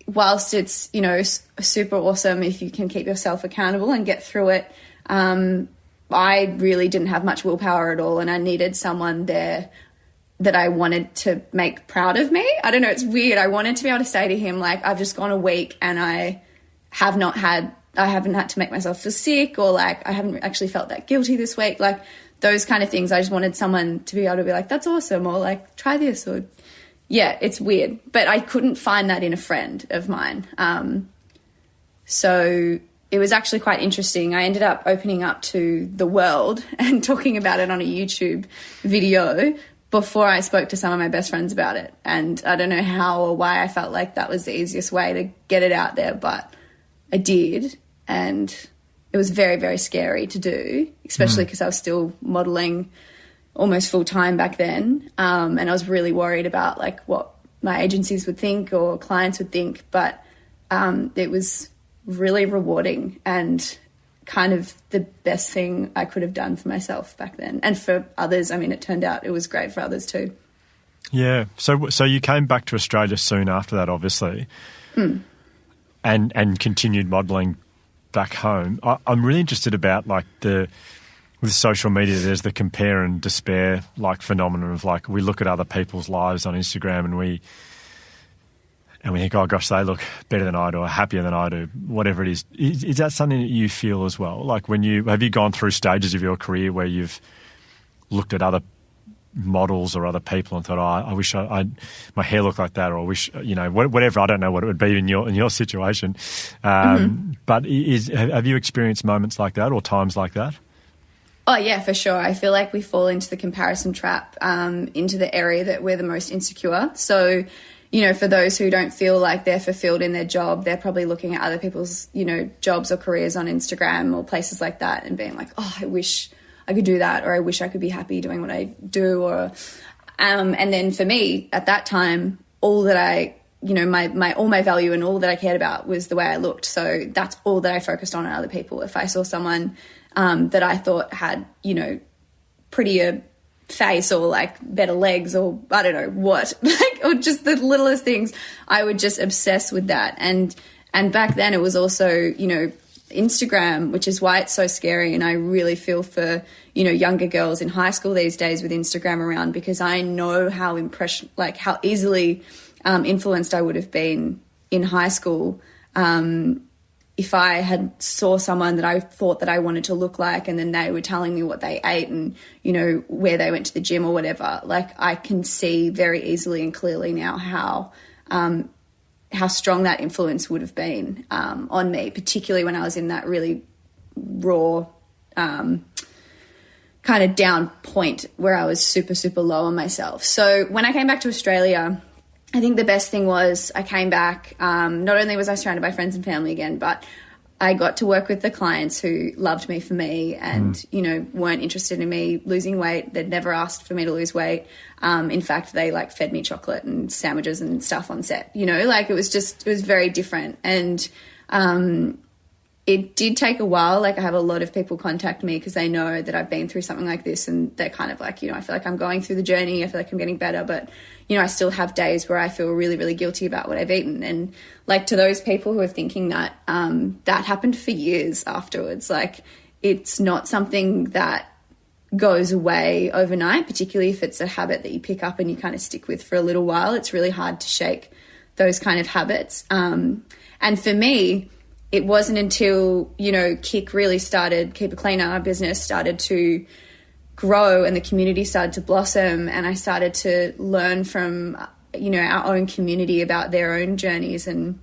Speaker 7: whilst it's, you know, super awesome if you can keep yourself accountable and get through it, I really didn't have much willpower at all, and I needed someone there that I wanted to make proud of me. I don't know, it's weird. I wanted to be able to say to him, like, I've just gone a week and I haven't had to make myself feel sick, or like I haven't actually felt that guilty this week. Like those kind of things. I just wanted someone to be able to be like, that's awesome, or like, try this, or yeah, it's weird. But I couldn't find that in a friend of mine. So it was actually quite interesting. I ended up opening up to the world and talking about it on a YouTube video before I spoke to some of my best friends about it. And I don't know how or why I felt like that was the easiest way to get it out there, but I did. And it was very, very scary to do, especially because I was still modelling almost full time back then. And I was really worried about like what my agencies would think or clients would think. But it was really rewarding and kind of the best thing I could have done for myself back then. And for others, I mean, it turned out it was great for others too.
Speaker 3: Yeah. So you came back to Australia soon after that, obviously, and continued modelling back home. I'm really interested about like with social media, there's the compare and despair like phenomenon of like we look at other people's lives on Instagram and we think, oh gosh, they look better than I do or happier than I do, whatever it is. Is that something that you feel as well? Like have you gone through stages of your career where you've looked at other models or other people and thought, oh, I wish my hair looked like that, or I wish, you know, whatever. I don't know what it would be in your situation. But have you experienced moments like that or times like that?
Speaker 7: Oh, yeah, for sure. I feel like we fall into the comparison trap, into the area that we're the most insecure. So, you know, for those who don't feel like they're fulfilled in their job, they're probably looking at other people's, you know, jobs or careers on Instagram or places like that and being like, oh, I wish I could do that, or I wish I could be happy doing what I do, or and then for me at that time, all that I, you know, all my value and all that I cared about was the way I looked. So that's all that I focused on in other people. If I saw someone that I thought had, you know, prettier face or like better legs or I don't know what, like, or just the littlest things, I would just obsess with that. And back then it was also, you know, Instagram, which is why it's so scary. And I really feel for, you know, younger girls in high school these days with Instagram around, because I know how how easily influenced I would have been in high school if I had saw someone that I thought that I wanted to look like, and then they were telling me what they ate and, you know, where they went to the gym or whatever. Like, I can see very easily and clearly now how strong that influence would have been on me, particularly when I was in that really raw kind of down point where I was super, super low on myself. So when I came back to Australia, I think the best thing was I came back, not only was I surrounded by friends and family again, but I got to work with the clients who loved me for me and, you know, weren't interested in me losing weight. They'd never asked for me to lose weight. In fact, they like fed me chocolate and sandwiches and stuff on set, you know, like it was very different. And it did take a while. Like, I have a lot of people contact me because they know that I've been through something like this, and they're kind of like, you know, I feel like I'm going through the journey. I feel like I'm getting better, but, you know, I still have days where I feel really, really guilty about what I've eaten. And like, to those people who are thinking that that happened for years afterwards, like, it's not something that goes away overnight, particularly if it's a habit that you pick up and you kind of stick with for a little while. It's really hard to shake those kind of habits. And for me, it wasn't until, you know, Keep It Clean, our business started to grow and the community started to blossom, and I started to learn from, you know, our own community about their own journeys and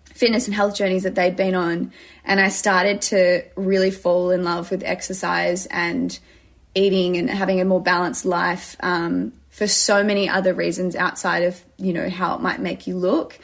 Speaker 7: fitness and health journeys that they'd been on. And I started to really fall in love with exercise and eating and having a more balanced life for so many other reasons outside of, you know, how it might make you look.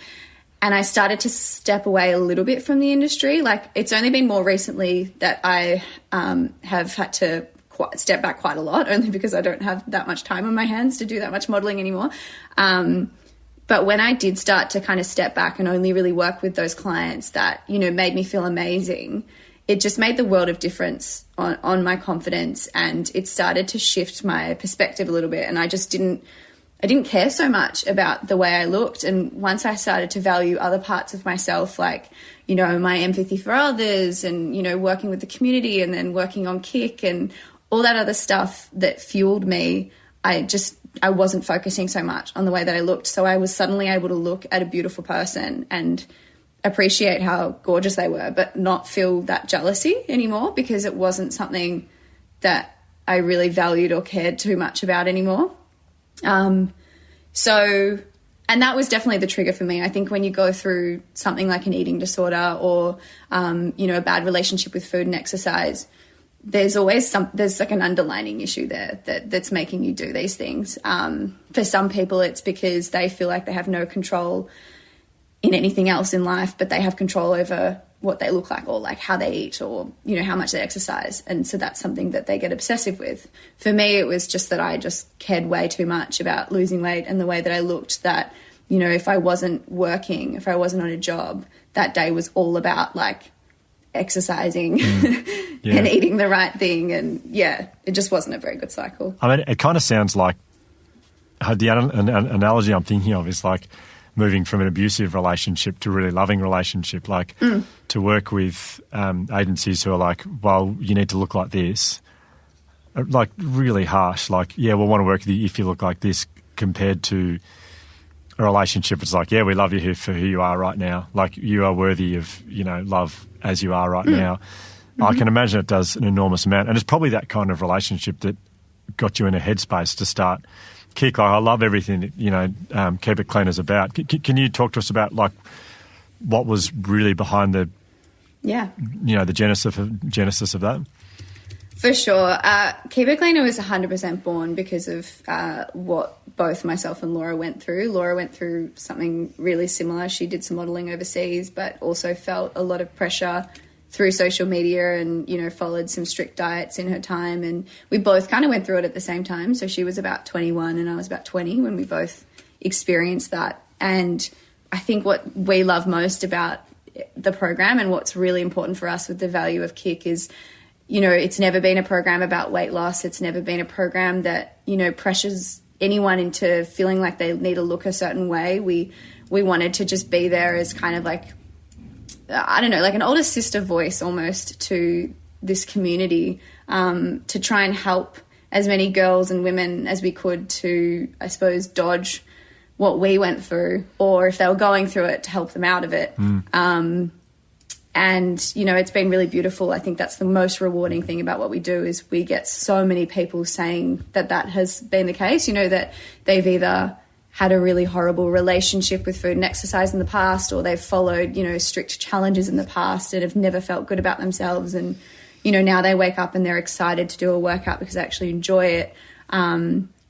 Speaker 7: And I started to step away a little bit from the industry. Like, it's only been more recently that I have had to step back quite a lot, only because I don't have that much time on my hands to do that much modelling anymore. But when I did start to kind of step back and only really work with those clients that, you know, made me feel amazing, it just made the world of difference on my confidence, and it started to shift my perspective a little bit. And I didn't care so much about the way I looked. And once I started to value other parts of myself, like, you know, my empathy for others and, you know, working with the community and then working on Kick and all that other stuff that fueled me, I wasn't focusing so much on the way that I looked. So I was suddenly able to look at a beautiful person and appreciate how gorgeous they were, but not feel that jealousy anymore, because it wasn't something that I really valued or cared too much about anymore. And that was definitely the trigger for me. I think when you go through something like an eating disorder or, you know, a bad relationship with food and exercise, there's like an underlining issue there that's making you do these things. For some people, it's because they feel like they have no control in anything else in life, but they have control over what they look like or like how they eat or, you know, how much they exercise. And so that's something that they get obsessive with. For me, it was just that I just cared way too much about losing weight and the way that I looked, that, you know, if I wasn't working, if I wasn't on a job, that day was all about like exercising and eating the right thing. And yeah, it just wasn't a very good cycle.
Speaker 3: I mean, it kind of sounds like the analogy I'm thinking of is like moving from an abusive relationship to a really loving relationship, like to work with agencies who are like, well, you need to look like this, like really harsh, like, yeah, we'll want to work with you if you look like this, compared to a relationship it's like, yeah, we love you for who you are right now, like you are worthy of, you know, love as you are right now. I can imagine it does an enormous amount, and it's probably that kind of relationship that got you in a headspace to start Kick. Like, I love everything that, you know, Keep It Clean is about. Can you talk to us about like what was really behind the, you know, the genesis of that?
Speaker 7: For sure. Keep It Clean was 100% born because of what both myself and Laura went through. Laura went through something really similar. She did some modelling overseas, but also felt a lot of pressure through social media and, you know, followed some strict diets in her time. And we both kind of went through it at the same time. So she was about 21 and I was about 20 when we both experienced that. And I think what we love most about the program and what's really important for us with the value of Kick is, you know, it's never been a program about weight loss. It's never been a program that, you know, pressures anyone into feeling like they need to look a certain way. We wanted to just be there as kind of like, I don't know, like an older sister voice almost to this community, to try and help as many girls and women as we could to, I suppose, dodge what we went through, or if they were going through it, to help them out of it. And, you know, it's been really beautiful. I think that's the most rewarding thing about what we do is we get so many people saying that that has been the case, you know, that they've either had a really horrible relationship with food and exercise in the past, or they've followed, you know, strict challenges in the past and have never felt good about themselves. And, you know, now they wake up and they're excited to do a workout because they actually enjoy it.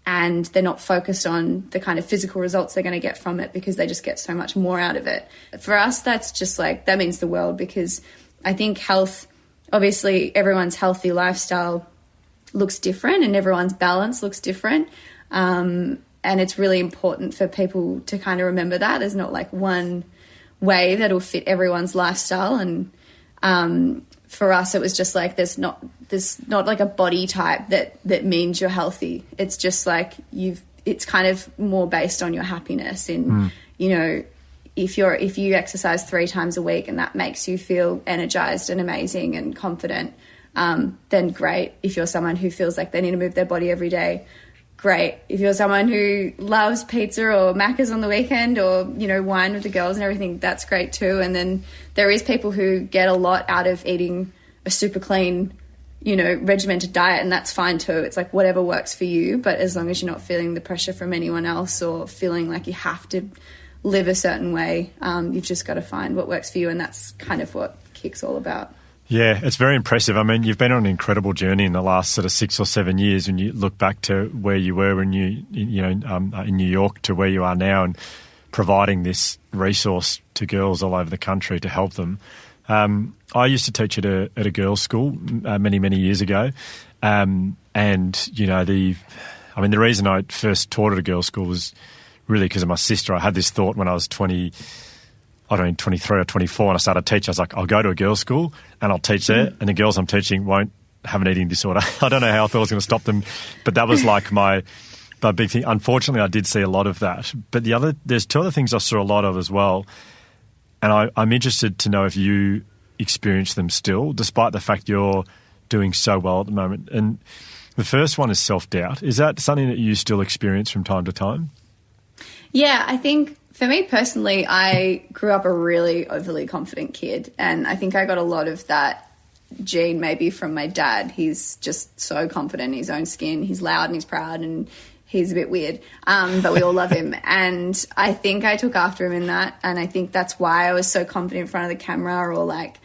Speaker 7: And they're not focused on the kind of physical results they're going to get from it because they just get so much more out of it. For us, that's just like, that means the world, because I think health, obviously everyone's healthy lifestyle looks different and everyone's balance looks different. And it's really important for people to kind of remember that there's not like one way that'll fit everyone's lifestyle. And for us, it was just like there's not like a body type that means you're healthy. It's just like it's kind of more based on your happiness. And you know, if you exercise 3 times a week and that makes you feel energized and amazing and confident, then great. If you're someone who feels like they need to move their body every day, great. If you're someone who loves pizza or Macca's on the weekend, or, you know, wine with the girls and everything, that's great too. And then there is people who get a lot out of eating a super clean, you know, regimented diet, and that's fine too. It's like whatever works for you, but as long as you're not feeling the pressure from anyone else or feeling like you have to live a certain way, you've just got to find what works for you, and that's kind of what Kick's all about.
Speaker 3: Yeah, it's very impressive. I mean, you've been on an incredible journey in the last sort of 6 or 7 years when you look back to where you were when in New York to where you are now, and providing this resource to girls all over the country to help them. I used to teach at a girls' school many, many years ago. And, you know, the reason I first taught at a girls' school was really because of my sister. I had this thought when I was 23 or 24, and I started teaching. I was like, I'll go to a girls' school and I'll teach there, and the girls I'm teaching won't have an eating disorder. I don't know how I thought I was going to stop them, but that was like my big thing. Unfortunately, I did see a lot of that. But there's 2 other things I saw a lot of as well, and I'm interested to know if you experience them still, despite the fact you're doing so well at the moment. And the first one is self-doubt. Is that something that you still experience from time to time?
Speaker 7: Yeah, I think for me personally, I grew up a really overly confident kid, and I think I got a lot of that gene maybe from my dad. He's just so confident in his own skin. He's loud and he's proud and he's a bit weird, but we all love him. And I think I took after him in that, and I think that's why I was so confident in front of the camera, or like,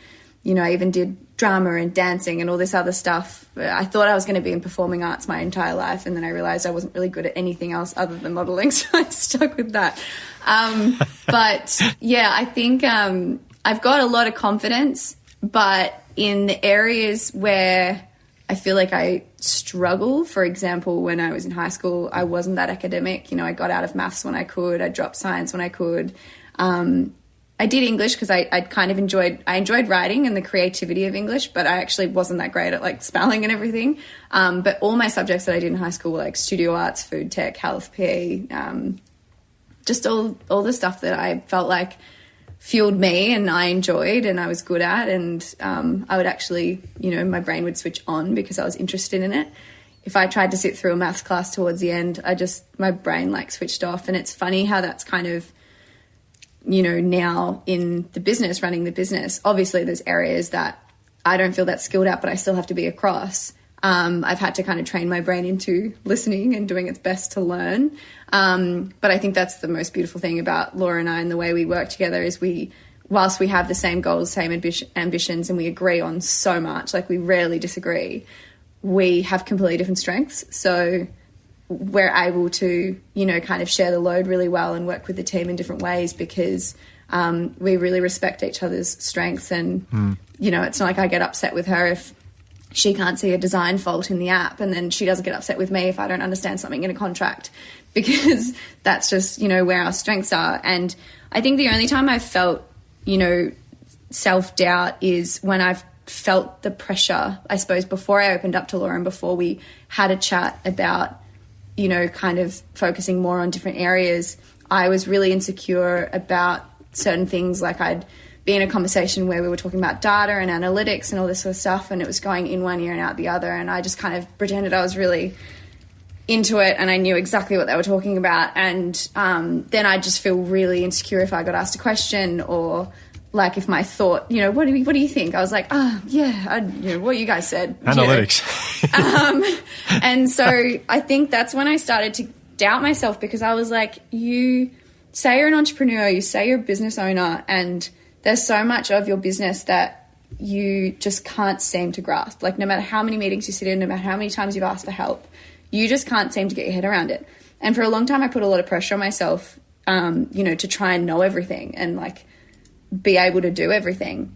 Speaker 7: you know, I even did drama and dancing and all this other stuff. I thought I was going to be in performing arts my entire life, and then I realised I wasn't really good at anything else other than modelling, so I stuck with that. But yeah, I think I've got a lot of confidence, but in the areas where I feel like I struggle, for example, when I was in high school, I wasn't that academic. You know, I got out of maths when I could. I dropped science when I could. I did English because I kind of enjoyed writing and the creativity of English, but I actually wasn't that great at like spelling and everything. But all my subjects that I did in high school were like studio arts, food tech, health, PE, just all the stuff that I felt like fueled me and I enjoyed and I was good at. And I would actually, you know, my brain would switch on because I was interested in it. If I tried to sit through a maths class towards the end, my brain like switched off. And it's funny how that's kind of, you know, now in the business, running the business, obviously there's areas that I don't feel that skilled at, but I still have to be across. I've had to kind of train my brain into listening and doing its best to learn. But I think that's the most beautiful thing about Laura and I and the way we work together is whilst we have the same goals, same ambitions, and we agree on so much, like we rarely disagree, we have completely different strengths. So we're able to, you know, kind of share the load really well and work with the team in different ways because We really respect each other's strengths, and you know, it's not like I get upset with her if she can't see a design fault in the app, and then she doesn't get upset with me if I don't understand something in a contract, because that's just, you know, where our strengths are. And I think the only time I've felt, you know, self-doubt is when I've felt the pressure, I suppose, before I opened up to Laura and before we had a chat about, you know, kind of focusing more on different areas. I was really insecure about certain things. Like, I'd be in a conversation where we were talking about data and analytics and all this sort of stuff, and it was going in one ear and out the other, and I just kind of pretended I was really into it and I knew exactly what they were talking about. And then I'd just feel really insecure if I got asked a question, or like if my thought, you know, what do you think? I was like, you know, what you guys said.
Speaker 3: Analytics.
Speaker 7: And so I think that's when I started to doubt myself, because I was like, you say you're an entrepreneur, you say you're a business owner, and there's so much of your business that you just can't seem to grasp. Like, no matter how many meetings you sit in, no matter how many times you've asked for help, you just can't seem to get your head around it. And for a long time, I put a lot of pressure on myself, you know, to try and know everything and like be able to do everything.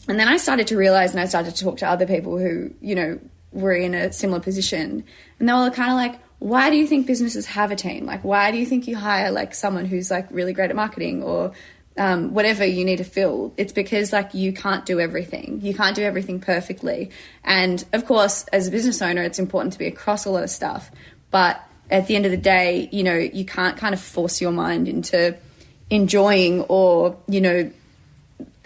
Speaker 7: And then I started to realize, and I started to talk to other people who, you know, were in a similar position, and they were kind of like, why do you think businesses have a team? Like, why do you think you hire like someone who's like really great at marketing, or whatever you need to fill? It's because like you can't do everything. You can't do everything perfectly. And of course, as a business owner, it's important to be across a lot of stuff. But at the end of the day, you know, you can't kind of force your mind into enjoying or, you know,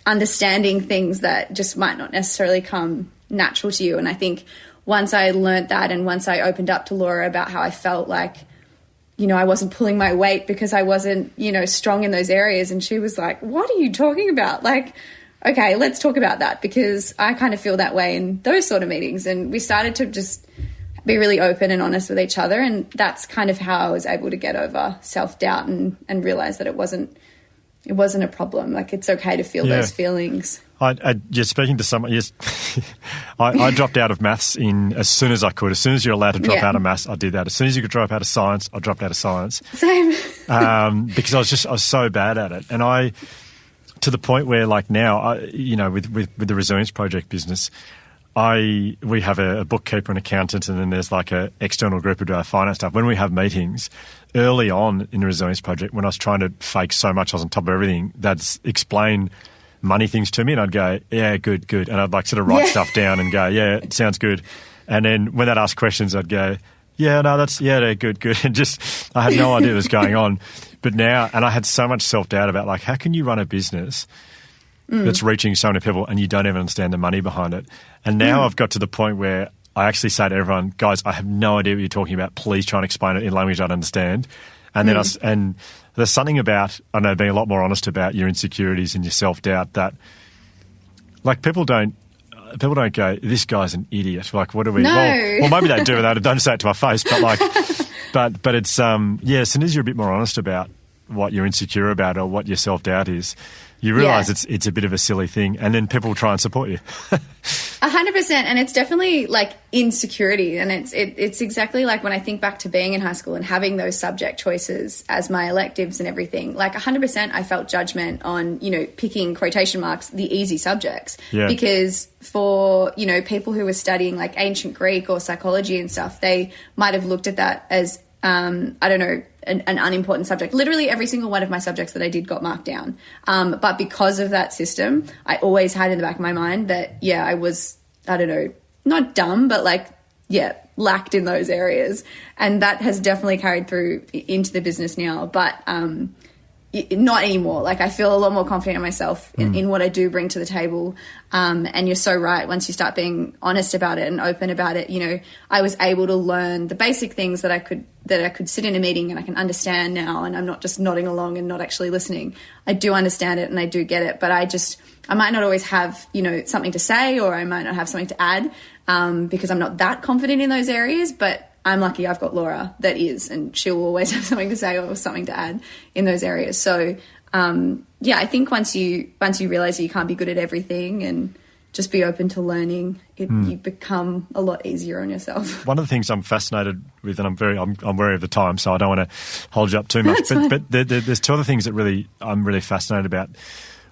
Speaker 7: understanding things that just might not necessarily come natural to you. And I think once I learnt that, and once I opened up to Laura about how I felt like, you know, I wasn't pulling my weight because I wasn't, you know, strong in those areas, and she was like, what are you talking about? Like, okay, let's talk about that, because I kind of feel that way in those sort of meetings. And we started to just be really open and honest with each other, and that's kind of how I was able to get over self-doubt and realize that it wasn't a problem. Like, it's okay to feel those feelings.
Speaker 3: Just speaking to someone, yes, I dropped out of maths as soon as I could. As soon as you're allowed to drop out of maths, I did that. As soon as you could drop out of science, I dropped out of science.
Speaker 7: Same.
Speaker 3: Because I was so bad at it. And to the point where, like, now, you know, with the Resilience Project business, we have a bookkeeper, an accountant, and then there's like an external group who do our finance stuff. When we have meetings early on in the Resilience Project, when I was trying to fake so much I was on top of everything, they'd explain money things to me, and I'd go, yeah, good. And I'd like sort of write stuff down and go, yeah, it sounds good. And then when they'd ask questions, I'd go, yeah, no, they're good. And just, I had no idea what was going on. But now, and I had so much self-doubt about, like, how can you run a business that's reaching so many people and you don't even understand the money behind it? And now I've got to the point where I actually say to everyone, guys, I have no idea what you're talking about. Please try and explain it in language I understand. And then and there's something about, I know, being a lot more honest about your insecurities and your self-doubt that, like, people don't go, this guy's an idiot. Like, what do we?
Speaker 7: No.
Speaker 3: Well, maybe they do. They don't say it to my face, but like, but it's as soon as you're a bit more honest about what you're insecure about or what your self-doubt is, you realise it's a bit of a silly thing, and then people will try and support you.
Speaker 7: 100%, and it's definitely like insecurity, and it's exactly like when I think back to being in high school and having those subject choices as my electives and everything. Like 100%, I felt judgment on, you know, picking quotation marks the easy subjects, because for, you know, people who were studying like ancient Greek or psychology and stuff, they might have looked at that as I don't know, an unimportant subject. Literally every single one of my subjects that I did got marked down. But because of that system, I always had in the back of my mind that, I was, I don't know, not dumb, but like, lacked in those areas. And that has definitely carried through into the business now. But not anymore. Like, I feel a lot more confident in myself in what I do bring to the table. And you're so right. Once you start being honest about it and open about it, you know, I was able to learn the basic things that I could sit in a meeting and I can understand now, and I'm not just nodding along and not actually listening. I do understand it and I do get it, but I might not always have, you know, something to say, or I might not have something to add, because I'm not that confident in those areas. But I'm lucky I've got Laura that is, and she'll always have something to say or something to add in those areas. So, I think once you realise that you can't be good at everything, and just be open to learning. You become a lot easier on yourself.
Speaker 3: One of the things I'm fascinated with, and I'm wary of the time, so I don't want to hold you up too much. But there's two other things that I'm really fascinated about.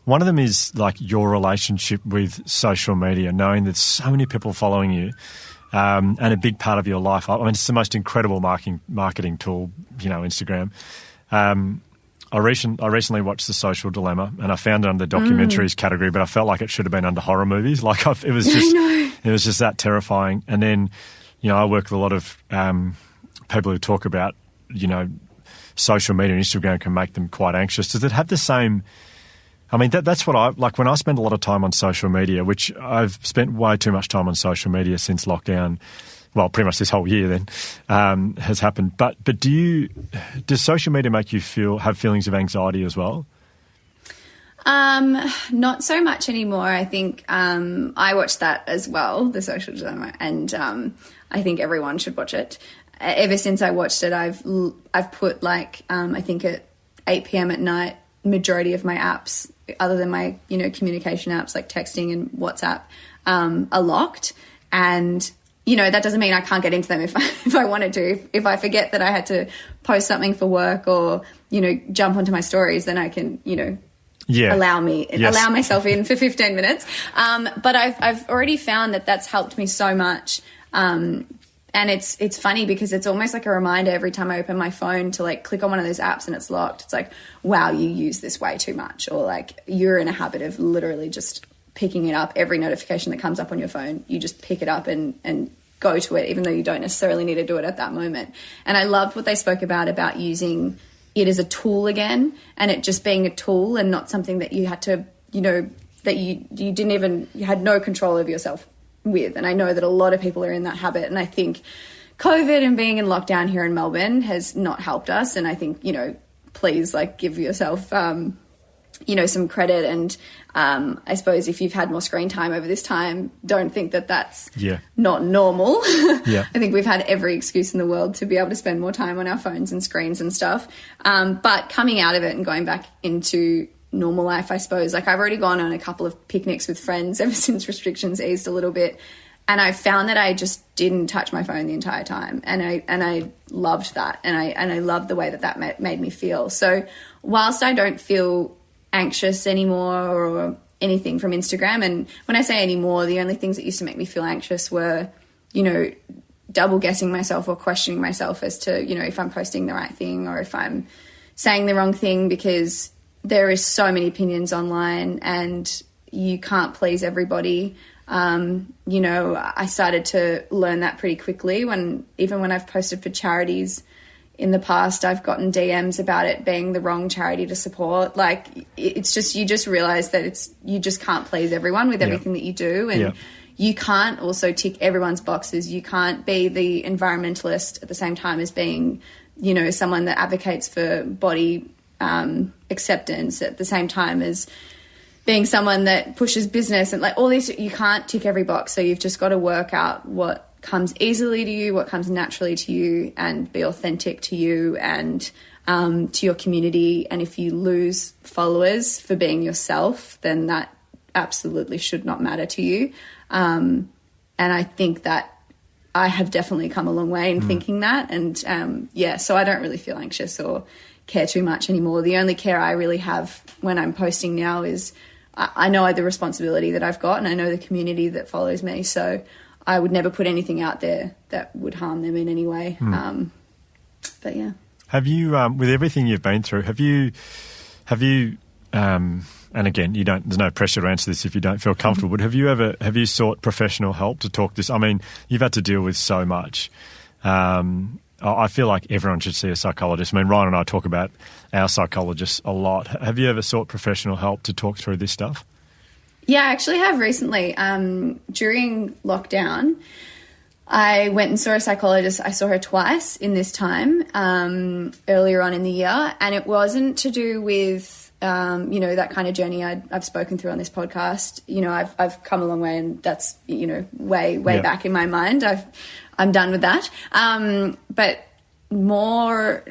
Speaker 3: One of them is like your relationship with social media, knowing that so many people following you, and a big part of your life. I mean, it's the most incredible marketing tool, Instagram. I recently watched The Social Dilemma, and I found it under the documentaries category, but I felt like it should have been under horror movies. Like it was just that terrifying. And then, I work with a lot of people who talk about, social media and Instagram can make them quite anxious. Does it have the same? I mean, that's what I like when I spend a lot of time on social media, which I've spent way too much time on social media since lockdown. Well, pretty much this whole year then has happened. But does social media make you have feelings of anxiety as well?
Speaker 7: Not so much anymore. I think I watched that as well, The Social Dilemma, and I think everyone should watch it. Ever since I watched it, I've put I think at 8 p.m. at night, majority of my apps, other than my communication apps like texting and WhatsApp, are locked. And that doesn't mean I can't get into them if I wanted to. If I forget that I had to post something for work or, jump onto my stories, then I can, allow myself in for 15 minutes. But I've already found that that's helped me so much. And it's funny because it's almost like a reminder every time I open my phone to click on one of those apps and it's locked. It's like, wow, you use this way too much. Or you're in a habit of literally just picking it up. Every notification that comes up on your phone, you just pick it up and go to it, even though you don't necessarily need to do it at that moment. And I loved what they spoke about using it as a tool again, and it just being a tool and not something that you had to, that you had no control over yourself with. And I know that a lot of people are in that habit. And I think COVID and being in lockdown here in Melbourne has not helped us. And I think, please give yourself, some credit. And I suppose if you've had more screen time over this time, don't think that that's not normal. I think we've had every excuse in the world to be able to spend more time on our phones and screens and stuff. But coming out of it and going back into normal life, I suppose, I've already gone on a couple of picnics with friends ever since restrictions eased a little bit. And I found that I just didn't touch my phone the entire time. And I loved that. And I loved the way that made me feel. So whilst I don't feel anxious anymore or anything from Instagram, and when I say anymore, the only things that used to make me feel anxious were, double guessing myself or questioning myself as to, if I'm posting the right thing or if I'm saying the wrong thing, because there is so many opinions online and you can't please everybody. I started to learn that pretty quickly even when I've posted for charities in the past, I've gotten DMs about it being the wrong charity to support. It's just, you just realize that you just can't please everyone with everything that you do. And you can't also tick everyone's boxes. You can't be the environmentalist at the same time as being, someone that advocates for body acceptance at the same time as being someone that pushes business and all these. You can't tick every box. So you've just got to work out what comes easily to you, what comes naturally to you, and be authentic to you and to your community. And if you lose followers for being yourself, then that absolutely should not matter to you. And I think that I have definitely come a long way in thinking that. And so I don't really feel anxious or care too much anymore. The only care I really have when I'm posting now is I know the responsibility that I've got, and I know the community that follows me. So I would never put anything out there that would harm them in any way. But yeah. Have
Speaker 3: you, with everything you've been through, have you, and again, there's no pressure to answer this if you don't feel comfortable, but have you sought professional help to talk this? I mean, you've had to deal with so much. I feel like everyone should see a psychologist. I mean, Ryan and I talk about our psychologists a lot. Have you ever sought professional help to talk through this stuff?
Speaker 7: Yeah, I actually have recently. During lockdown, I went and saw a psychologist. I saw her twice in this time, earlier on in the year. And it wasn't to do with, that kind of journey I've spoken through on this podcast. I've come a long way, and that's, way back in my mind. I'm done with that. But more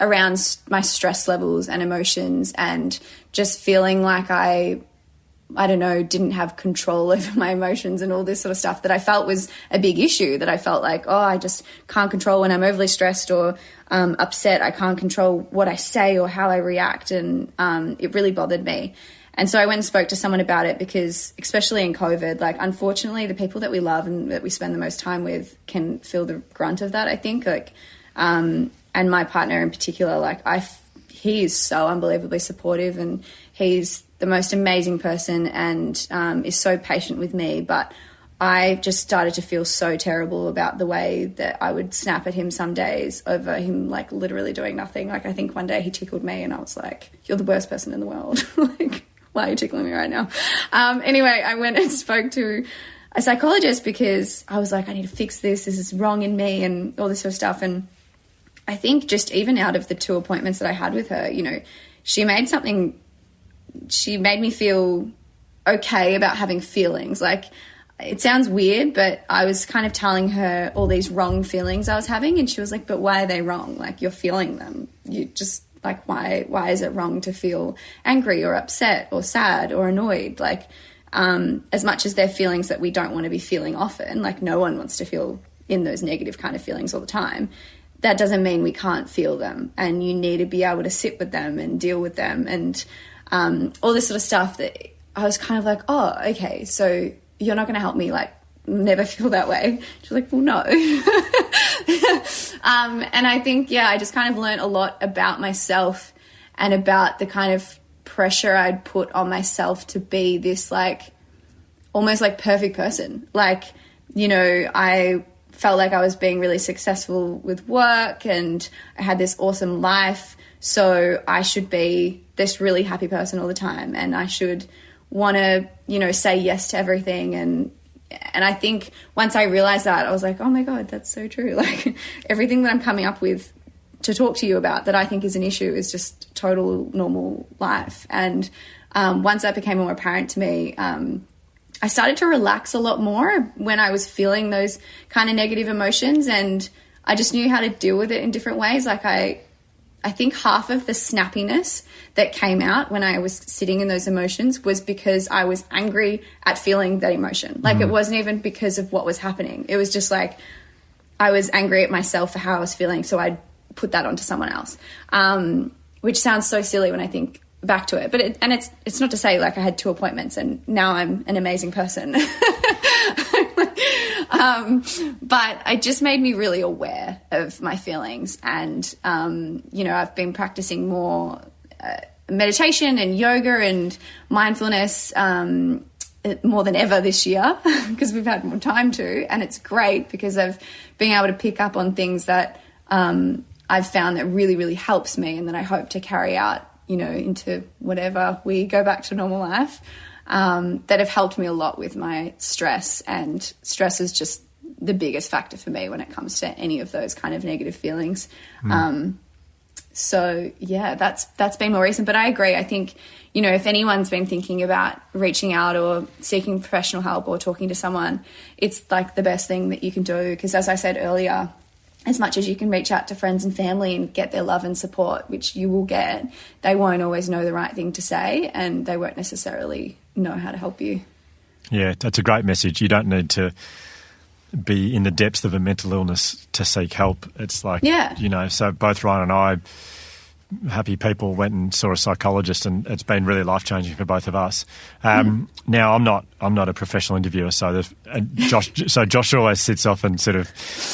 Speaker 7: around my stress levels and emotions and just feeling like I I don't know, didn't have control over my emotions and all this sort of stuff that I felt was a big issue, that I felt like, oh, I just can't control when I'm overly stressed or upset. I can't control what I say or how I react. And it really bothered me. And so I went and spoke to someone about it because, especially in COVID, like, unfortunately, the people that we love and that we spend the most time with can feel the grunt of that, I think. Like, and my partner in particular, like, he is so unbelievably supportive, and he's the most amazing person and is so patient with me. But I just started to feel so terrible about the way that I would snap at him some days over him, like, literally doing nothing. Like, I think one day he tickled me and I was like, you're the worst person in the world. Like, why are you tickling me right now? Anyway, I went and spoke to a psychologist because I was like, I need to fix this. This is wrong in me and all this sort of stuff. And I think just even out of the 2 appointments that I had with her, you know, she made me feel okay about having feelings. Like, it sounds weird, but I was kind of telling her all these wrong feelings I was having, and she was like, but why are they wrong? Like, you're feeling them. You just, like, why is it wrong to feel angry or upset or sad or annoyed? Like, as much as they're feelings that we don't want to be feeling often, like, no one wants to feel in those negative kind of feelings all the time. That doesn't mean we can't feel them, and you need to be able to sit with them and deal with them and all this sort of stuff. That I was kind of like, oh, okay, so you're not going to help me, like, never feel that way. She's like, well, no. And I think, yeah, I just kind of learned a lot about myself and about the kind of pressure I'd put on myself to be this, like, almost like perfect person. Like, you know, I felt like I was being really successful with work and I had this awesome life, so I should be this really happy person all the time, and I should want to, you know, say yes to everything. And I think once I realized that, I was like, oh my God, that's so true. Like, everything that I'm coming up with to talk to you about that I think is an issue is just total normal life. And once that became more apparent to me, I started to relax a lot more when I was feeling those kind of negative emotions, and I just knew how to deal with it in different ways. Like, I think half of the snappiness that came out when I was sitting in those emotions was because I was angry at feeling that emotion. Like, it wasn't even because of what was happening. It was just like I was angry at myself for how I was feeling, so I'd put that onto someone else, which sounds so silly when I think back to it. But it's not to say, like, I had 2 appointments and now I'm an amazing person. But it just made me really aware of my feelings. And, you know, I've been practicing more meditation and yoga and mindfulness more than ever this year because we've had more time to. And it's great because I've been able to pick up on things that I've found that really, really helps me and that I hope to carry out, you know, into whatever we go back to normal life. That have helped me a lot with my stress, and stress is just the biggest factor for me when it comes to any of those kind of negative feelings. So yeah, that's been more recent, but I agree. I think, you know, if anyone's been thinking about reaching out or seeking professional help or talking to someone, it's like the best thing that you can do. Because as I said earlier, as much as you can reach out to friends and family and get their love and support, which you will get, they won't always know the right thing to say, and they won't necessarily know how to help you. Yeah,
Speaker 3: that's a great message. You don't need to be in the depths of a mental illness to seek help. It's like, you know, so both Ryan and I, happy people, went and saw a psychologist, and it's been really life-changing for both of us. Now, I'm not a professional interviewer, so Josh always sits off and sort of,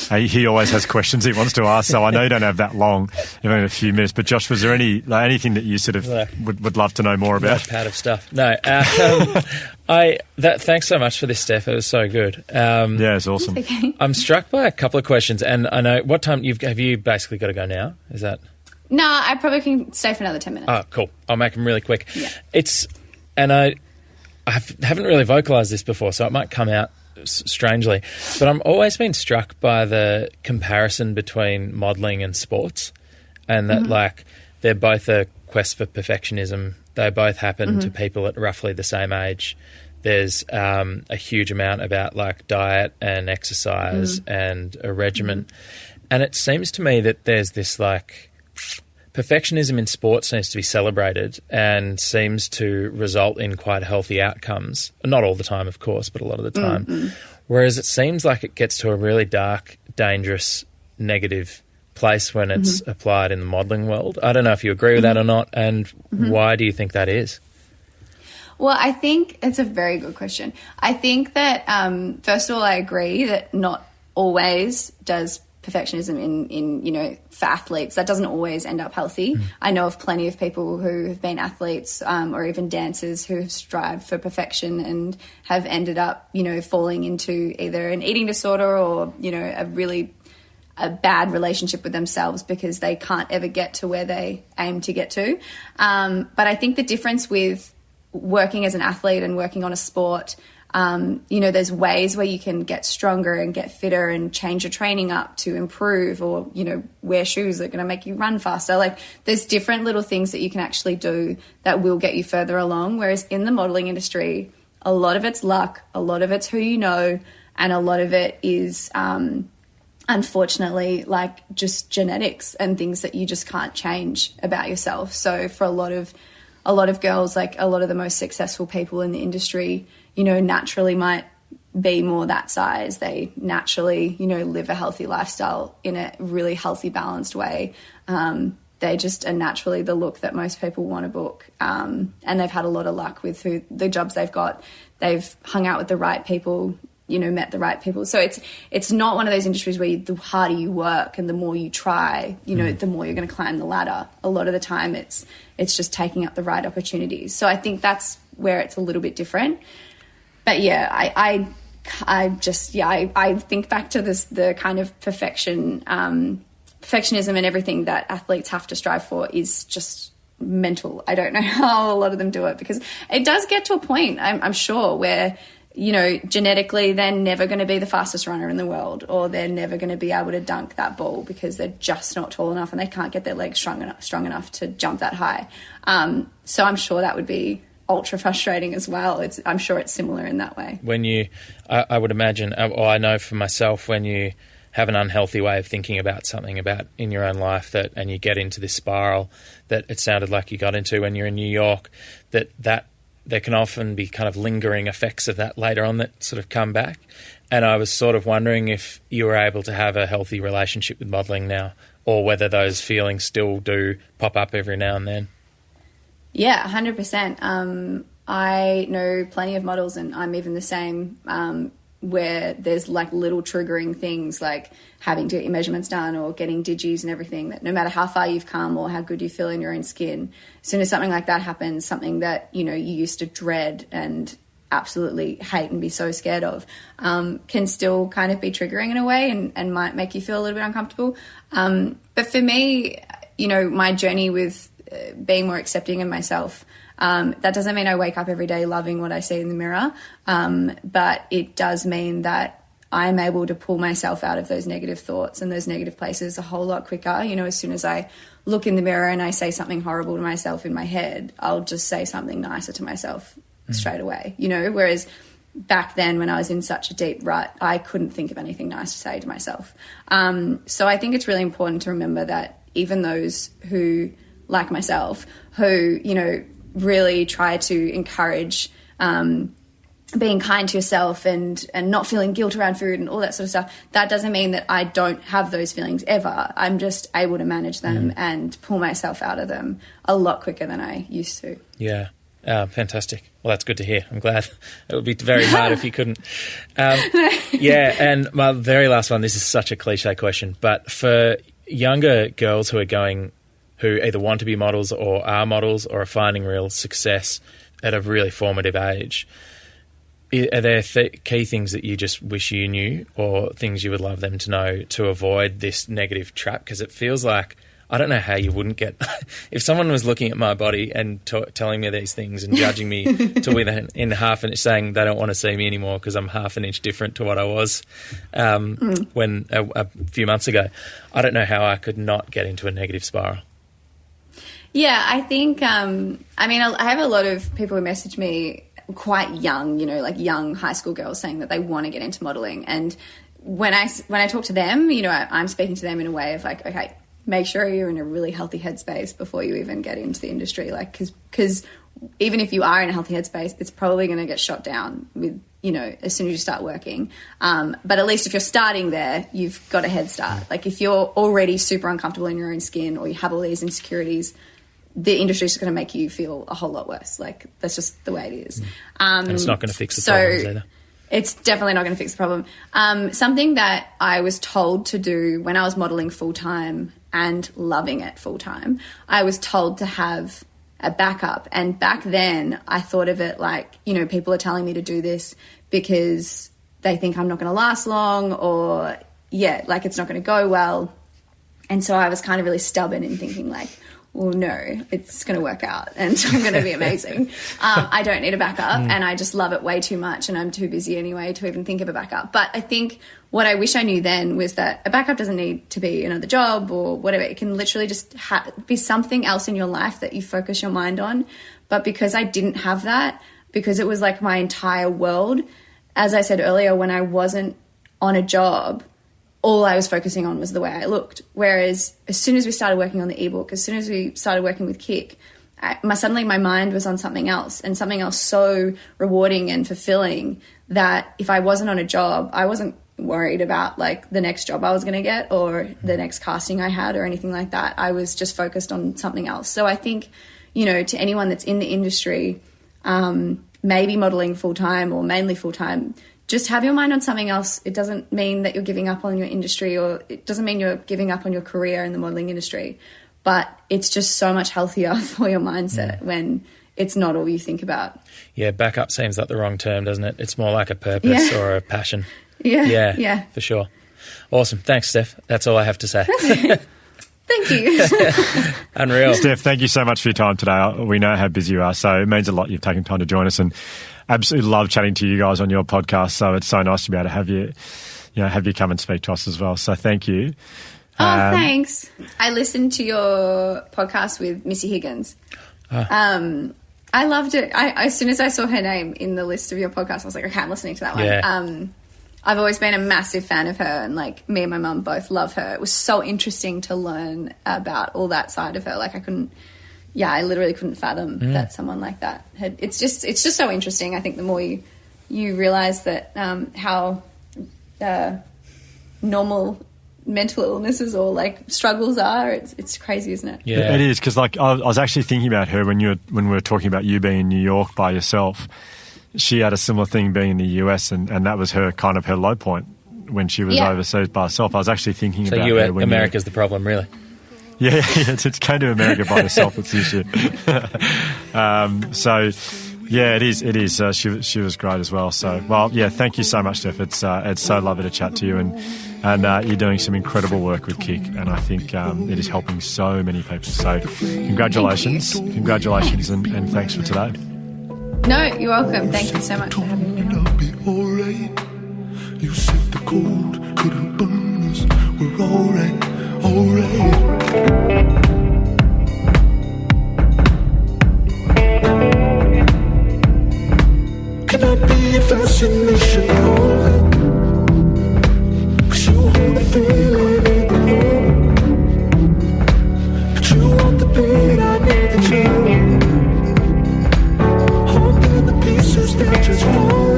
Speaker 3: he always has questions he wants to ask, so I know you don't have that long, you've only a few minutes. But Josh, was there anything that you sort of would love to know more about?
Speaker 5: Pad of stuff. No. Thanks so much for this, Steph. It was so good.
Speaker 3: Yeah, it's awesome.
Speaker 7: Okay.
Speaker 5: I'm struck by a couple of questions, and I know what time have you basically got to go now? Is that?
Speaker 7: No, I probably can stay for another 10 minutes.
Speaker 5: Oh, cool. I'll make them really quick.
Speaker 7: Yeah.
Speaker 5: I haven't really vocalised this before, so it might come out strangely, but I've always been struck by the comparison between modelling and sports, and that like they're both a quest for perfectionism. They both happen to people at roughly the same age. There's a huge amount about like diet and exercise and a regimen, and it seems to me that there's this like perfectionism in sports needs to be celebrated and seems to result in quite healthy outcomes. Not all the time, of course, but a lot of the time.
Speaker 7: Mm-hmm.
Speaker 5: Whereas it seems like it gets to a really dark, dangerous, negative place when it's applied in the modelling world. I don't know if you agree with that or not, and why do you think that is?
Speaker 7: Well, I think it's a very good question. I think that, first of all, I agree that not always does perfectionism in for athletes, that doesn't always end up healthy. I know of plenty of people who have been athletes or even dancers who have strived for perfection and have ended up, falling into either an eating disorder or, a bad relationship with themselves because they can't ever get to where they aim to get to. But I think the difference with working as an athlete and working on a sport, there's ways where you can get stronger and get fitter and change your training up to improve or, wear shoes that are going to make you run faster. Like there's different little things that you can actually do that will get you further along. Whereas in the modelling industry, a lot of it's luck, a lot of it's who you know, and a lot of it is, unfortunately, like just genetics and things that you just can't change about yourself. So for a lot of girls, like a lot of the most successful people in the industry, naturally might be more that size. They naturally, live a healthy lifestyle in a really healthy, balanced way. They just are naturally the look that most people want to book. And they've had a lot of luck with the jobs they've got. They've hung out with the right people, met the right people. So it's not one of those industries where the harder you work and the more you try, the more you're going to climb the ladder. A lot of the time it's just taking up the right opportunities. So I think that's where it's a little bit different. But yeah, I think back to the kind of perfectionism and everything that athletes have to strive for is just mental. I don't know how a lot of them do it because it does get to a point, I'm sure, where genetically they're never going to be the fastest runner in the world or they're never going to be able to dunk that ball because they're just not tall enough and they can't get their legs strong enough to jump that high. So I'm sure that would be ultra frustrating as well. I'm sure it's similar in that way.
Speaker 5: When I would imagine, or I know for myself, when you have an unhealthy way of thinking about something about in your own life and you get into this spiral that it sounded like you got into when you're in New York, that there can often be kind of lingering effects of that later on that sort of come back. And I was sort of wondering if you were able to have a healthy relationship with modelling now or whether those feelings still do pop up every now and then.
Speaker 7: Yeah, 100%. I know plenty of models and I'm even the same where there's like little triggering things like having to get your measurements done or getting digis and everything that no matter how far you've come or how good you feel in your own skin, as soon as something like that happens, something that, you used to dread and absolutely hate and be so scared of, can still kind of be triggering in a way and might make you feel a little bit uncomfortable. But for me, my journey with being more accepting of myself, that doesn't mean I wake up every day loving what I see in the mirror, but it does mean that I'm able to pull myself out of those negative thoughts and those negative places a whole lot quicker. As soon as I look in the mirror and I say something horrible to myself in my head, I'll just say something nicer to myself straight away, whereas back then when I was in such a deep rut, I couldn't think of anything nice to say to myself. So I think it's really important to remember that even those who, like myself, who, really try to encourage being kind to yourself and not feeling guilt around food and all that sort of stuff, that doesn't mean that I don't have those feelings ever. I'm just able to manage them and pull myself out of them a lot quicker than I used to.
Speaker 5: Yeah. Fantastic. Well, that's good to hear. I'm glad. It would be very hard if you couldn't. Yeah, and my very last one, this is such a cliche question, but for younger girls who either want to be models or are models or are finding real success at a really formative age, are there key things that you just wish you knew or things you would love them to know to avoid this negative trap? Because it feels like, I don't know how you wouldn't get... if someone was looking at my body and telling me these things and judging me to within half an inch, saying they don't want to see me anymore because I'm half an inch different to what I was when a few months ago, I don't know how I could not get into a negative spiral.
Speaker 7: Yeah, I think, I have a lot of people who message me quite young, like young high school girls saying that they want to get into modelling. And when I talk to them, I'm speaking to them in a way of like, okay, make sure you're in a really healthy headspace before you even get into the industry. Like, because even if you are in a healthy headspace, it's probably going to get shot down with, you know, as soon as you start working. But at least if you're starting there, you've got a head start. Like, if you're already super uncomfortable in your own skin, or you have all these insecurities, the industry is going to make you feel a whole lot worse. Like, that's just the way it is.
Speaker 5: And it's not going to fix the problems either.
Speaker 7: It's definitely not going to fix the problem. Something that I was told to do when I was modelling full-time and loving it full-time, I was told to have a backup. And back then I thought of it like, you know, people are telling me to do this because they think I'm not going to last long, or, yeah, like it's not going to go well. And so I was kind of really stubborn in thinking like, well, no, it's going to work out and I'm going to be amazing. I don't need a backup, and I just love it way too much, and I'm too busy anyway to even think of a backup. But I think what I wish I knew then was that a backup doesn't need to be another job or whatever. It can literally just be something else in your life that you focus your mind on. But because I didn't have that, because it was like my entire world, as I said earlier, when I wasn't on a job, all I was focusing on was the way I looked. Whereas as soon as we started working on the ebook, as soon as we started working with Kick, suddenly my mind was on something else, and something else so rewarding and fulfilling that if I wasn't on a job, I wasn't worried about like the next job I was going to get or the next casting I had or anything like that. I was just focused on something else. So I think, you know, to anyone that's in the industry, maybe modelling full-time or mainly full-time, just have your mind on something else. It doesn't mean that you're giving up on your industry, or it doesn't mean you're giving up on your career in the modelling industry, but it's just so much healthier for your mindset when it's not all you think about.
Speaker 5: Yeah, backup seems like the wrong term, doesn't it? It's more like a purpose or a passion.
Speaker 7: Yeah,
Speaker 5: for sure. Awesome. Thanks, Steph. That's all I have to say.
Speaker 7: Thank you.
Speaker 5: Unreal.
Speaker 3: Steph, thank you so much for your time today. We know how busy you are, so it means a lot you've taken time to join us, and absolutely love chatting to you guys on your podcast. So it's so nice to be able to have you come and speak to us as well. So thank you.
Speaker 7: Thanks. I listened to your podcast with Missy Higgins. I loved it. As soon as I saw her name in the list of your podcast, I was like, okay, I'm listening to that one.
Speaker 5: Yeah.
Speaker 7: I've always been a massive fan of her, and like me and my mum both love her. It was so interesting to learn about all that side of her. Like I literally couldn't fathom that someone like that had. It's just so interesting. I think the more you realize that how normal mental illnesses or like struggles are, it's crazy, isn't it?
Speaker 5: Yeah,
Speaker 3: it is, because like I was actually thinking about her when we were talking about you being in New York by yourself. She had a similar thing being in the US, and that was her kind of her low point when she was overseas by herself. I was actually thinking about her when
Speaker 5: America's the problem, really.
Speaker 3: Yeah, it's going to America by herself. It's the issue. So, yeah, it is. She was great as well. So, well, yeah, thank you so much, Steph. It's so lovely to chat to you, and you're doing some incredible work with Kick, and I think it is helping so many people. So, congratulations, and thanks for today.
Speaker 7: No, you're welcome. Thank you so much for having me.
Speaker 6: I'll be alright. You said the cold couldn't burn us. We're alright. Can I be a fascination? Alright. 'Cause you hold the feeling in the room. But you want the beat, I need the chill. Pieces that just fall.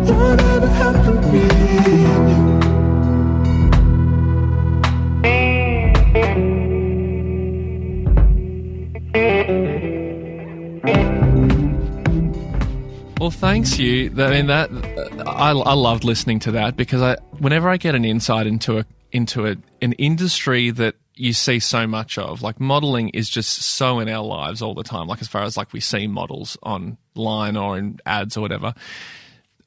Speaker 6: Whatever happened to me?
Speaker 4: Well, thanks, Hugh. I mean, I loved listening to that, because whenever I get an insight into an industry that you see so much of, like modelling is just so in our lives all the time, like as far as like we see models online or in ads or whatever.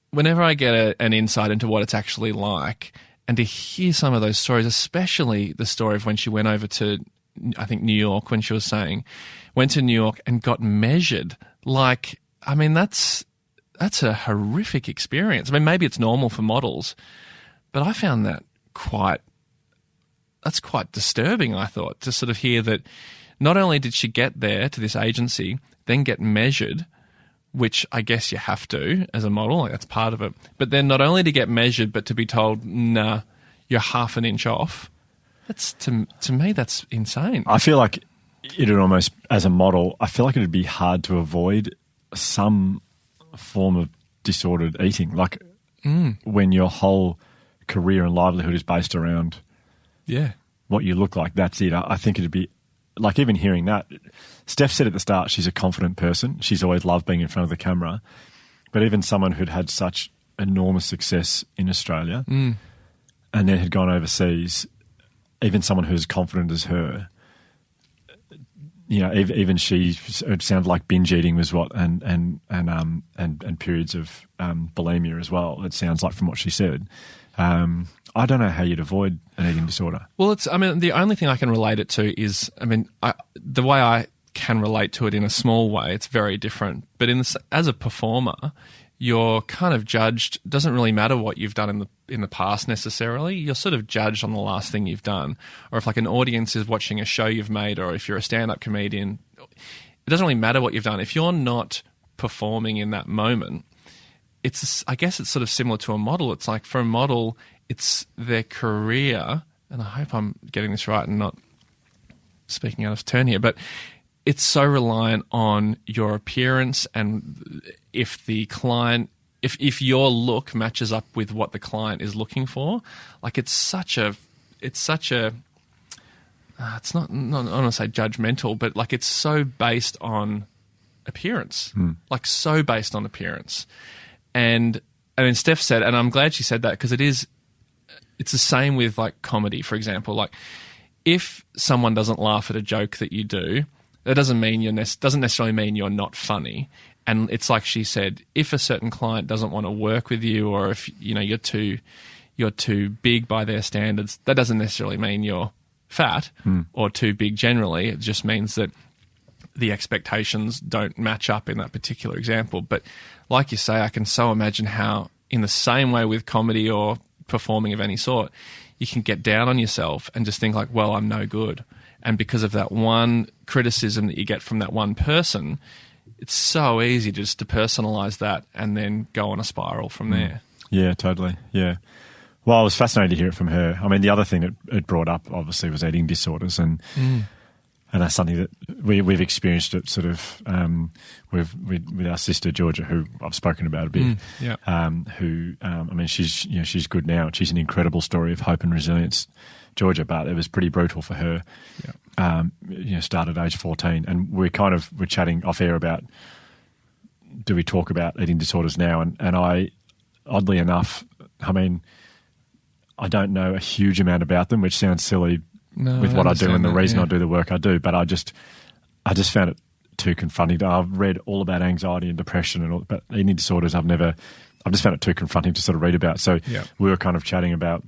Speaker 4: Whenever I get an insight into what it's actually like, and to hear some of those stories, especially the story of when she went over to, I think, New York, when she was saying, went to New York and got measured. Like, I mean, that's a horrific experience. I mean, maybe it's normal for models, but I found that quite disturbing, I thought, to sort of hear that not only did she get there to this agency, then get measured, which I guess you have to as a model, like that's part of it, but then not only to get measured, but to be told, nah, you're half an inch off. That's to me, that's insane.
Speaker 3: I feel like it would almost, as a model, I feel like it would be hard to avoid some form of disordered eating. Like when your whole career and livelihood is based around what you look like, that's it. I think it'd be, like, even hearing that, Steph said at the start she's a confident person. She's always loved being in front of the camera. But even someone who'd had such enormous success in Australia and then had gone overseas, even someone who's confident as her, you know, even she, it sounded like binge eating was what, and periods of bulimia as well. It sounds like from what she said. I don't know how you'd avoid an eating disorder.
Speaker 4: Well, the only thing I can relate it to is, the way I can relate to it in a small way, it's very different. But as a performer, you're kind of judged. It doesn't really matter what you've done in the past necessarily. You're sort of judged on the last thing you've done. Or if like an audience is watching a show you've made, or if you're a stand-up comedian, it doesn't really matter what you've done. If you're not performing in that moment, I guess it's sort of similar to a model. It's like, for a model, it's their career, and I hope I'm getting this right and not speaking out of turn here, but it's so reliant on your appearance, and if the client, if your look matches up with what the client is looking for, like it's not, I don't want to say judgmental, but like it's so based on appearance, like so based on appearance. And I mean, Steph said, and I'm glad she said that, because it's the same with like comedy, for example. Like if someone doesn't laugh at a joke that you do, that doesn't necessarily mean you're not funny. And it's like she said, if a certain client doesn't want to work with you, or if you know you're too big by their standards, that doesn't necessarily mean you're fat or too big generally. It just means that the expectations don't match up in that particular example. But like you say, I can so imagine how, in the same way with comedy or performing of any sort, you can get down on yourself and just think like, well, I'm no good. And because of that one criticism that you get from that one person, it's so easy just to personalise that and then go on a spiral from there.
Speaker 3: Yeah, totally. Yeah. Well, I was fascinated to hear it from her. I mean, the other thing that it brought up, obviously, was eating disorders, and that's something that we've experienced it sort of with our sister Georgia, who I've spoken about a bit. Who I mean, she's good now. She's an incredible story of hope and resilience, Georgia, but it was pretty brutal for her. Started at age 14, and we're chatting off air about, do we talk about eating disorders now? And I, oddly enough, I mean, I don't know a huge amount about them, which sounds silly with what I do and the reason I do the work I do, but I just found it too confronting. I've read all about anxiety and depression and all, but eating disorders I've just found it too confronting to sort of read about. So we were kind of chatting about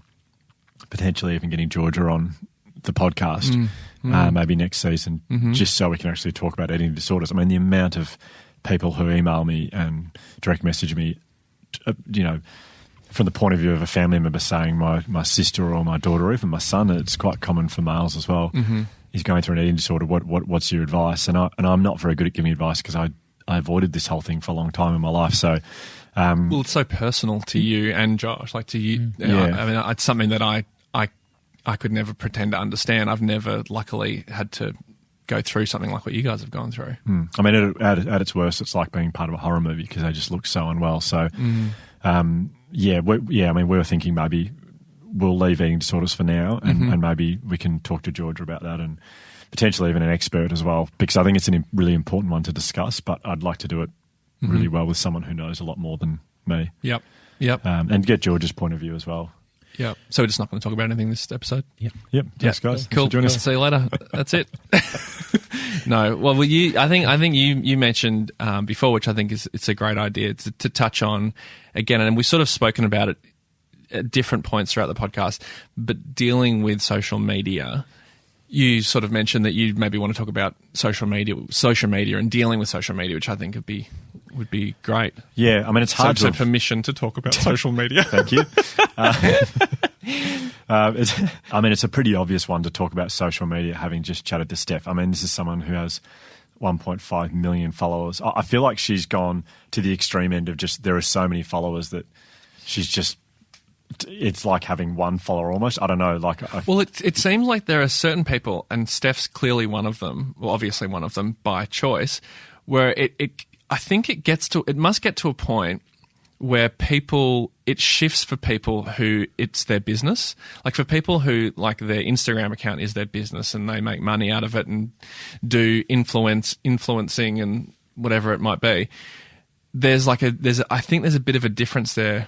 Speaker 3: potentially even getting Georgia on the podcast maybe next season, just so we can actually talk about eating disorders. I mean, the amount of people who email me and direct message me, from the point of view of a family member saying my sister or my daughter or even my son, it's quite common for males as well, is going through an eating disorder. What's your advice? And I'm not very good at giving advice because I avoided this whole thing for a long time in my life. So,
Speaker 4: well, it's so personal to you and Josh, like to you. I mean, it's something that I could never pretend to understand. I've never, luckily, had to go through something like what you guys have gone through.
Speaker 3: I mean, at its worst, it's like being part of a horror movie because they just look so unwell. So, I mean, we were thinking maybe we'll leave eating disorders for now, and maybe we can talk to Georgia about that, and potentially even an expert as well, because I think it's a really important one to discuss. But I'd like to do it really well with someone who knows a lot more than me.
Speaker 4: Yep.
Speaker 3: And get Georgia's point of view as well.
Speaker 4: Yeah. So we're just not going to talk about anything this episode?
Speaker 3: Yep. Thanks, guys.
Speaker 4: Cool.
Speaker 3: Thanks for joining us.
Speaker 4: See you later. That's it. No. Well, I think you mentioned before, which I think it's a great idea to touch on again, and we've sort of spoken about it at different points throughout the podcast, but dealing with social media. You sort of mentioned that you maybe want to talk about social media and dealing with social media, which I think would be great.
Speaker 3: Yeah, I mean, it's hard
Speaker 4: to permission to talk about social media.
Speaker 3: Thank you. It's a pretty obvious one to talk about social media, having just chatted to Steph. I mean, this is someone who has 1.5 million followers. I feel like she's gone to the extreme end of just, there are so many followers that she's just it's like having one follower almost. I don't know.
Speaker 4: Well, it seems like there are certain people, and Steph's clearly one of them. Well, obviously one of them by choice, where I think it must get to a point where it shifts for people who it's their business. Like for people who like their Instagram account is their business and they make money out of it and do influencing and whatever it might be. I think there's a bit of a difference there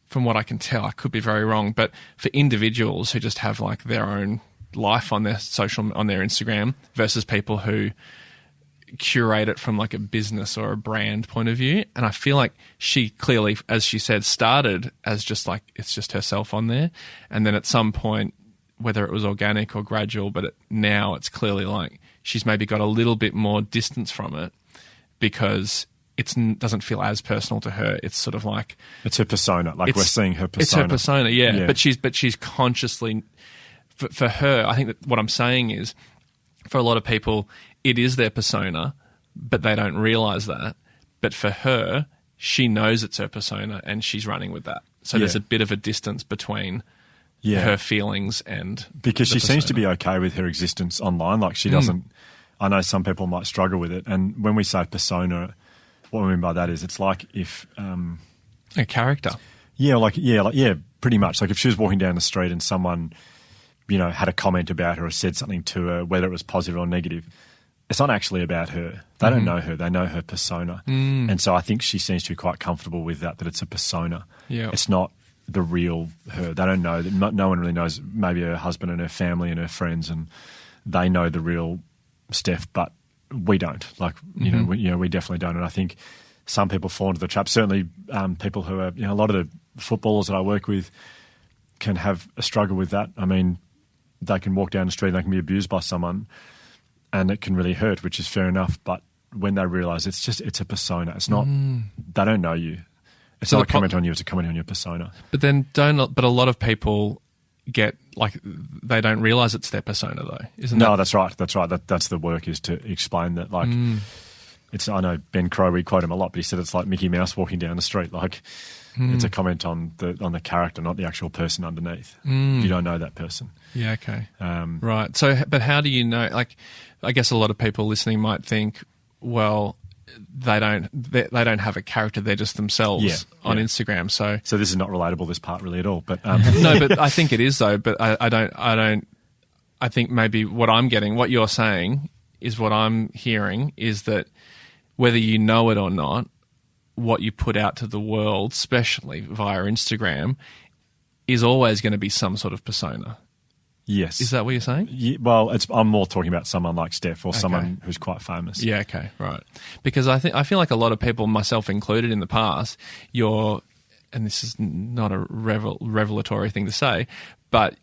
Speaker 4: from what I can tell. I could be very wrong, but for individuals who just have like their own life on their Instagram versus people who curate it from like a business or a brand point of view. And I feel like she clearly, as she said, started as just like it's just herself on there, and then at some point, whether it was organic or gradual, but now it's clearly like she's maybe got a little bit more distance from it because it doesn't feel as personal to her. It's sort of like
Speaker 3: it's her persona. Like we're seeing her persona.
Speaker 4: It's her persona, yeah. But she's consciously, for her, I think that what I'm saying is, for a lot of people, it is their persona, but they don't realise that. But for her, she knows it's her persona and she's running with that. So there's a bit of a distance between her feelings and
Speaker 3: because she seems to be okay with her existence online. Like she doesn't. I know some people might struggle with it, and when we say persona, what we mean by that is it's like if
Speaker 4: a character.
Speaker 3: Yeah, pretty much. Like if she was walking down the street and someone, had a comment about her or said something to her, whether it was positive or negative, it's not actually about her. They don't know her. They know her persona. And so I think she seems to be quite comfortable with that it's a persona.
Speaker 4: Yeah.
Speaker 3: It's not the real her. They don't know. No one really knows maybe her husband and her family and her friends, and they know the real Steph, but we don't. Like, we definitely don't. And I think some people fall into the trap. Certainly people who are, a lot of the footballers that I work with can have a struggle with that. I mean, they can walk down the street and they can be abused by someone and it can really hurt, which is fair enough. But when they realise it's a persona, it's not, they don't know you. It's not a comment on you, it's a comment on your persona.
Speaker 4: But then but a lot of people get, like, they don't realise it's their persona though, isn't it?
Speaker 3: No, that's right. That's the work, is to explain that, like, I know Ben Crowe, we quote him a lot, but he said it's like Mickey Mouse walking down the street. Like, it's a comment on the character, not the actual person underneath. You don't know that person.
Speaker 4: Yeah, okay. Right. So, but how do you know? Like, I guess a lot of people listening might think, well, they don't have a character; they're just themselves on Instagram. So
Speaker 3: this is not relatable, this part, really, at all. But
Speaker 4: no, but I think it is though. But I don't. I think maybe what I'm getting, what you're saying, is what I'm hearing is that whether you know it or not, what you put out to the world, especially via Instagram, is always going to be some sort of persona.
Speaker 3: Yes.
Speaker 4: Is that what you're saying?
Speaker 3: Yeah, well, I'm more talking about someone like Steph or someone who's quite famous.
Speaker 4: Yeah, okay, right. Because I feel like a lot of people, myself included in the past, and this is not a revelatory thing to say, but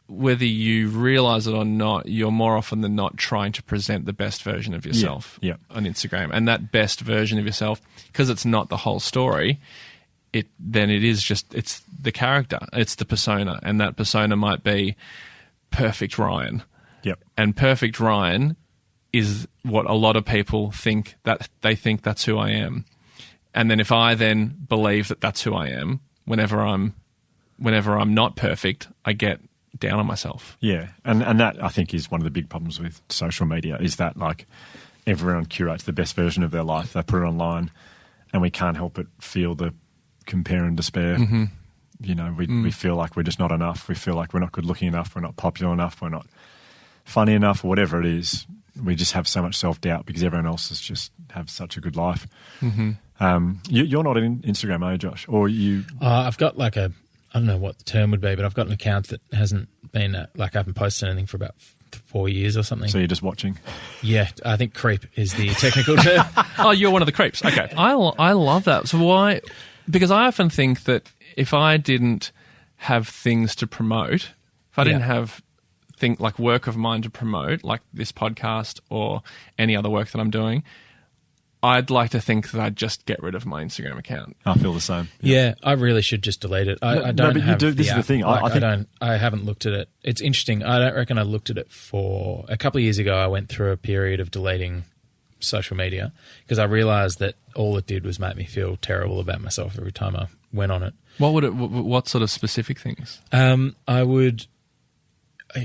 Speaker 4: whether you realise it or not, you're more often than not trying to present the best version of yourself on Instagram. And that best version of yourself, because it's not the whole story, it's the character, it's the persona. And that persona might be Perfect Ryan.
Speaker 3: Yep.
Speaker 4: And Perfect Ryan is what a lot of people think, that they think that's who I am. And then if I then believe that that's who I am, whenever I'm not perfect, I get down on myself.
Speaker 3: Yeah, and that, I think, is one of the big problems with social media, is that, like, everyone curates the best version of their life. They put it online, and we can't help but feel the compare and despair. We feel like we're just not enough. We feel like we're not good looking enough. We're not popular enough. We're not funny enough, or whatever it is. We just have so much self-doubt because everyone else has just have such a good life. You're not in Instagram, are you, Josh? Or you?
Speaker 5: I've got like I don't know what the term would be, but I've got an account that hasn't been, I haven't posted anything for about 4 years or something.
Speaker 3: So you're just watching?
Speaker 5: Yeah, I think creep is the technical term.
Speaker 4: Oh, you're one of the creeps. Okay. I love that. So why? Because I often think that if I didn't have things to promote, if I didn't have like work of mine to promote, like this podcast or any other work that I'm doing, I'd like to think that I'd just get rid of my Instagram account.
Speaker 3: I feel the same.
Speaker 5: Yeah, I really should just delete it. I don't
Speaker 3: but
Speaker 5: have
Speaker 3: you do. This is the thing.
Speaker 5: I haven't looked at it. It's interesting. I don't reckon I looked at it for a couple of years ago. I went through a period of deleting social media because I realised that all it did was make me feel terrible about myself every time I went on it.
Speaker 4: What sort of specific things?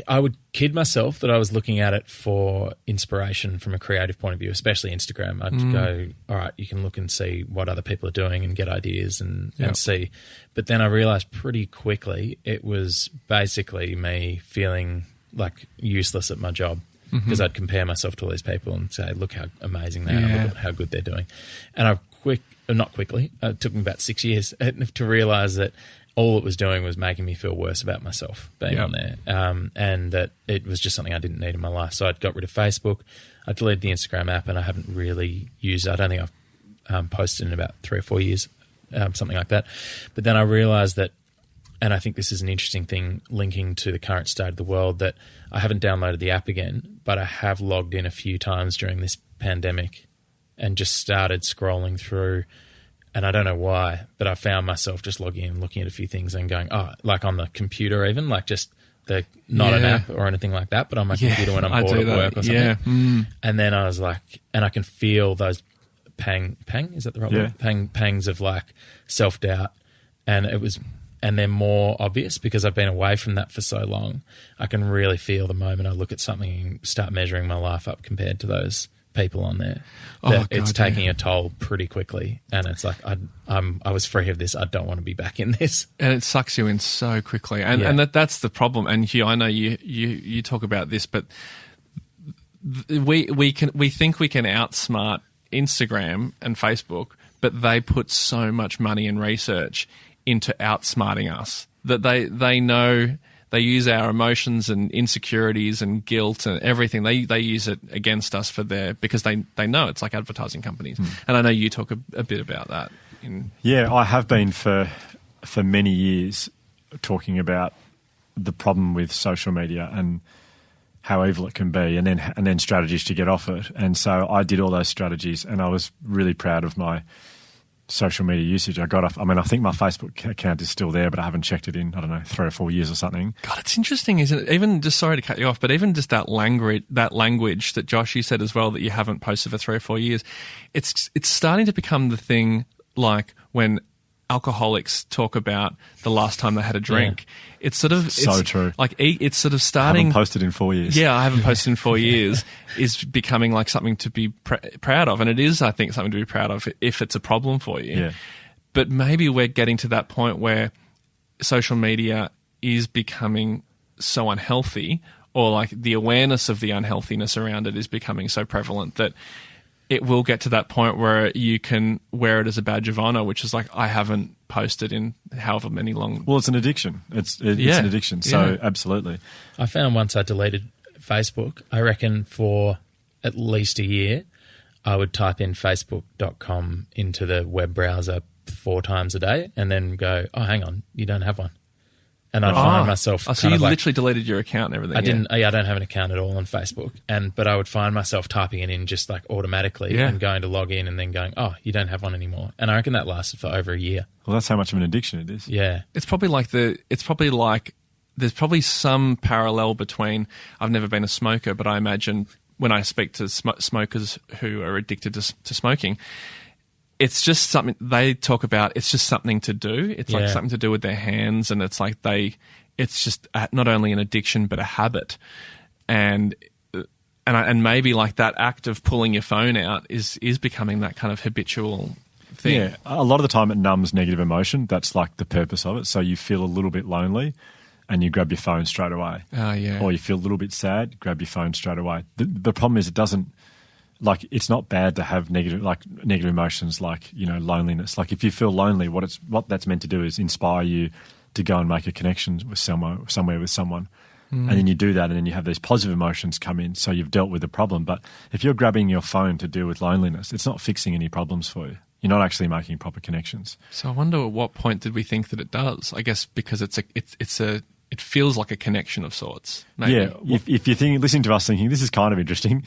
Speaker 5: I would kid myself that I was looking at it for inspiration from a creative point of view, especially Instagram. I'd go, all right, you can look and see what other people are doing and get ideas and see. But then I realised pretty quickly it was basically me feeling like useless at my job because I'd compare myself to all these people and say, look how amazing they are, look at how good they're doing. And it took me about 6 years to realise that all it was doing was making me feel worse about myself being on there, and that it was just something I didn't need in my life. So I'd got rid of Facebook, I deleted the Instagram app, and I haven't really used it. I don't think I've posted in about 3 or 4 years, something like that. But then I realised that, and I think this is an interesting thing linking to the current state of the world, that I haven't downloaded the app again, but I have logged in a few times during this pandemic and just started scrolling through. And I don't know why, but I found myself just logging in, looking at a few things and going, like on the computer even, like just not an app or anything like that, but on my computer when I'm bored at work or something. Yeah. And then I was like, and I can feel those pang, is that the right word? Pangs of like self-doubt. And they're more obvious because I've been away from that for so long. I can really feel the moment I look at something and start measuring my life up compared to those people on there. It's taking a toll pretty quickly, and it's like I was free of this. I don't want to be back in this,
Speaker 4: and it sucks you in so quickly. And that's the problem. And Hugh, I know you talk about this, but we think we can outsmart Instagram and Facebook, but they put so much money and research into outsmarting us that they know. They use our emotions and insecurities and guilt and everything. They use it against us because they know it's like advertising companies. And I know you talk a bit about that.
Speaker 3: I have been for many years talking about the problem with social media and how evil it can be, and then strategies to get off it. And so I did all those strategies, and I was really proud of my social media usage. I think my Facebook account is still there, but I haven't checked it in, 3 or 4 years or something.
Speaker 4: God, it's interesting, isn't it? Even just, sorry to cut you off, but even just that language that Josh, you said as well, that you haven't posted for 3 or 4 years, it's starting to become the thing, like when alcoholics talk about the last time they had a drink. It's sort of
Speaker 3: so true.
Speaker 4: Like it's sort of starting.
Speaker 3: I haven't posted in 4 years.
Speaker 4: Yeah, I haven't posted in 4 years. Is becoming like something to be proud of, and it is, I think, something to be proud of if it's a problem for you.
Speaker 3: Yeah.
Speaker 4: But maybe we're getting to that point where social media is becoming so unhealthy, or like the awareness of the unhealthiness around it is becoming so prevalent that it will get to that point where you can wear it as a badge of honor, which is like, I haven't posted in however many long.
Speaker 3: Well, it's an addiction. It's an addiction. So absolutely.
Speaker 5: I found once I deleted Facebook, I reckon for at least a year, I would type in facebook.com into the web browser 4 times a day and then go, oh, hang on, you don't have one. And I'd find myself
Speaker 4: so you literally deleted your account and everything.
Speaker 5: I don't have an account at all on Facebook. But I would find myself typing it in just like automatically and going to log in and then going, oh, you don't have one anymore. And I reckon that lasted for over a year.
Speaker 3: Well, that's how much of an addiction it is.
Speaker 5: Yeah.
Speaker 4: It's probably like there's probably some parallel between, I've never been a smoker, but I imagine when I speak to smokers who are addicted to smoking, it's just something they talk about. It's just something to do. It's like something to do with their hands, and it's like it's just not only an addiction but a habit, and maybe like that act of pulling your phone out is becoming that kind of habitual thing.
Speaker 3: Yeah, a lot of the time it numbs negative emotion. That's like the purpose of it. So you feel a little bit lonely, and you grab your phone straight away.
Speaker 4: Oh yeah.
Speaker 3: Or you feel a little bit sad, grab your phone straight away. The problem is it doesn't. Like, it's not bad to have negative emotions like, loneliness. Like, if you feel lonely, what that's meant to do is inspire you to go and make a connection with somewhere with someone. And then you do that, and then you have these positive emotions come in, so you've dealt with the problem. But if you're grabbing your phone to deal with loneliness, it's not fixing any problems for you. You're not actually making proper connections.
Speaker 4: So I wonder at what point did we think that it does? I guess because it feels like a connection of sorts. Maybe.
Speaker 3: Yeah, if you're listening to us thinking, this is kind of interesting,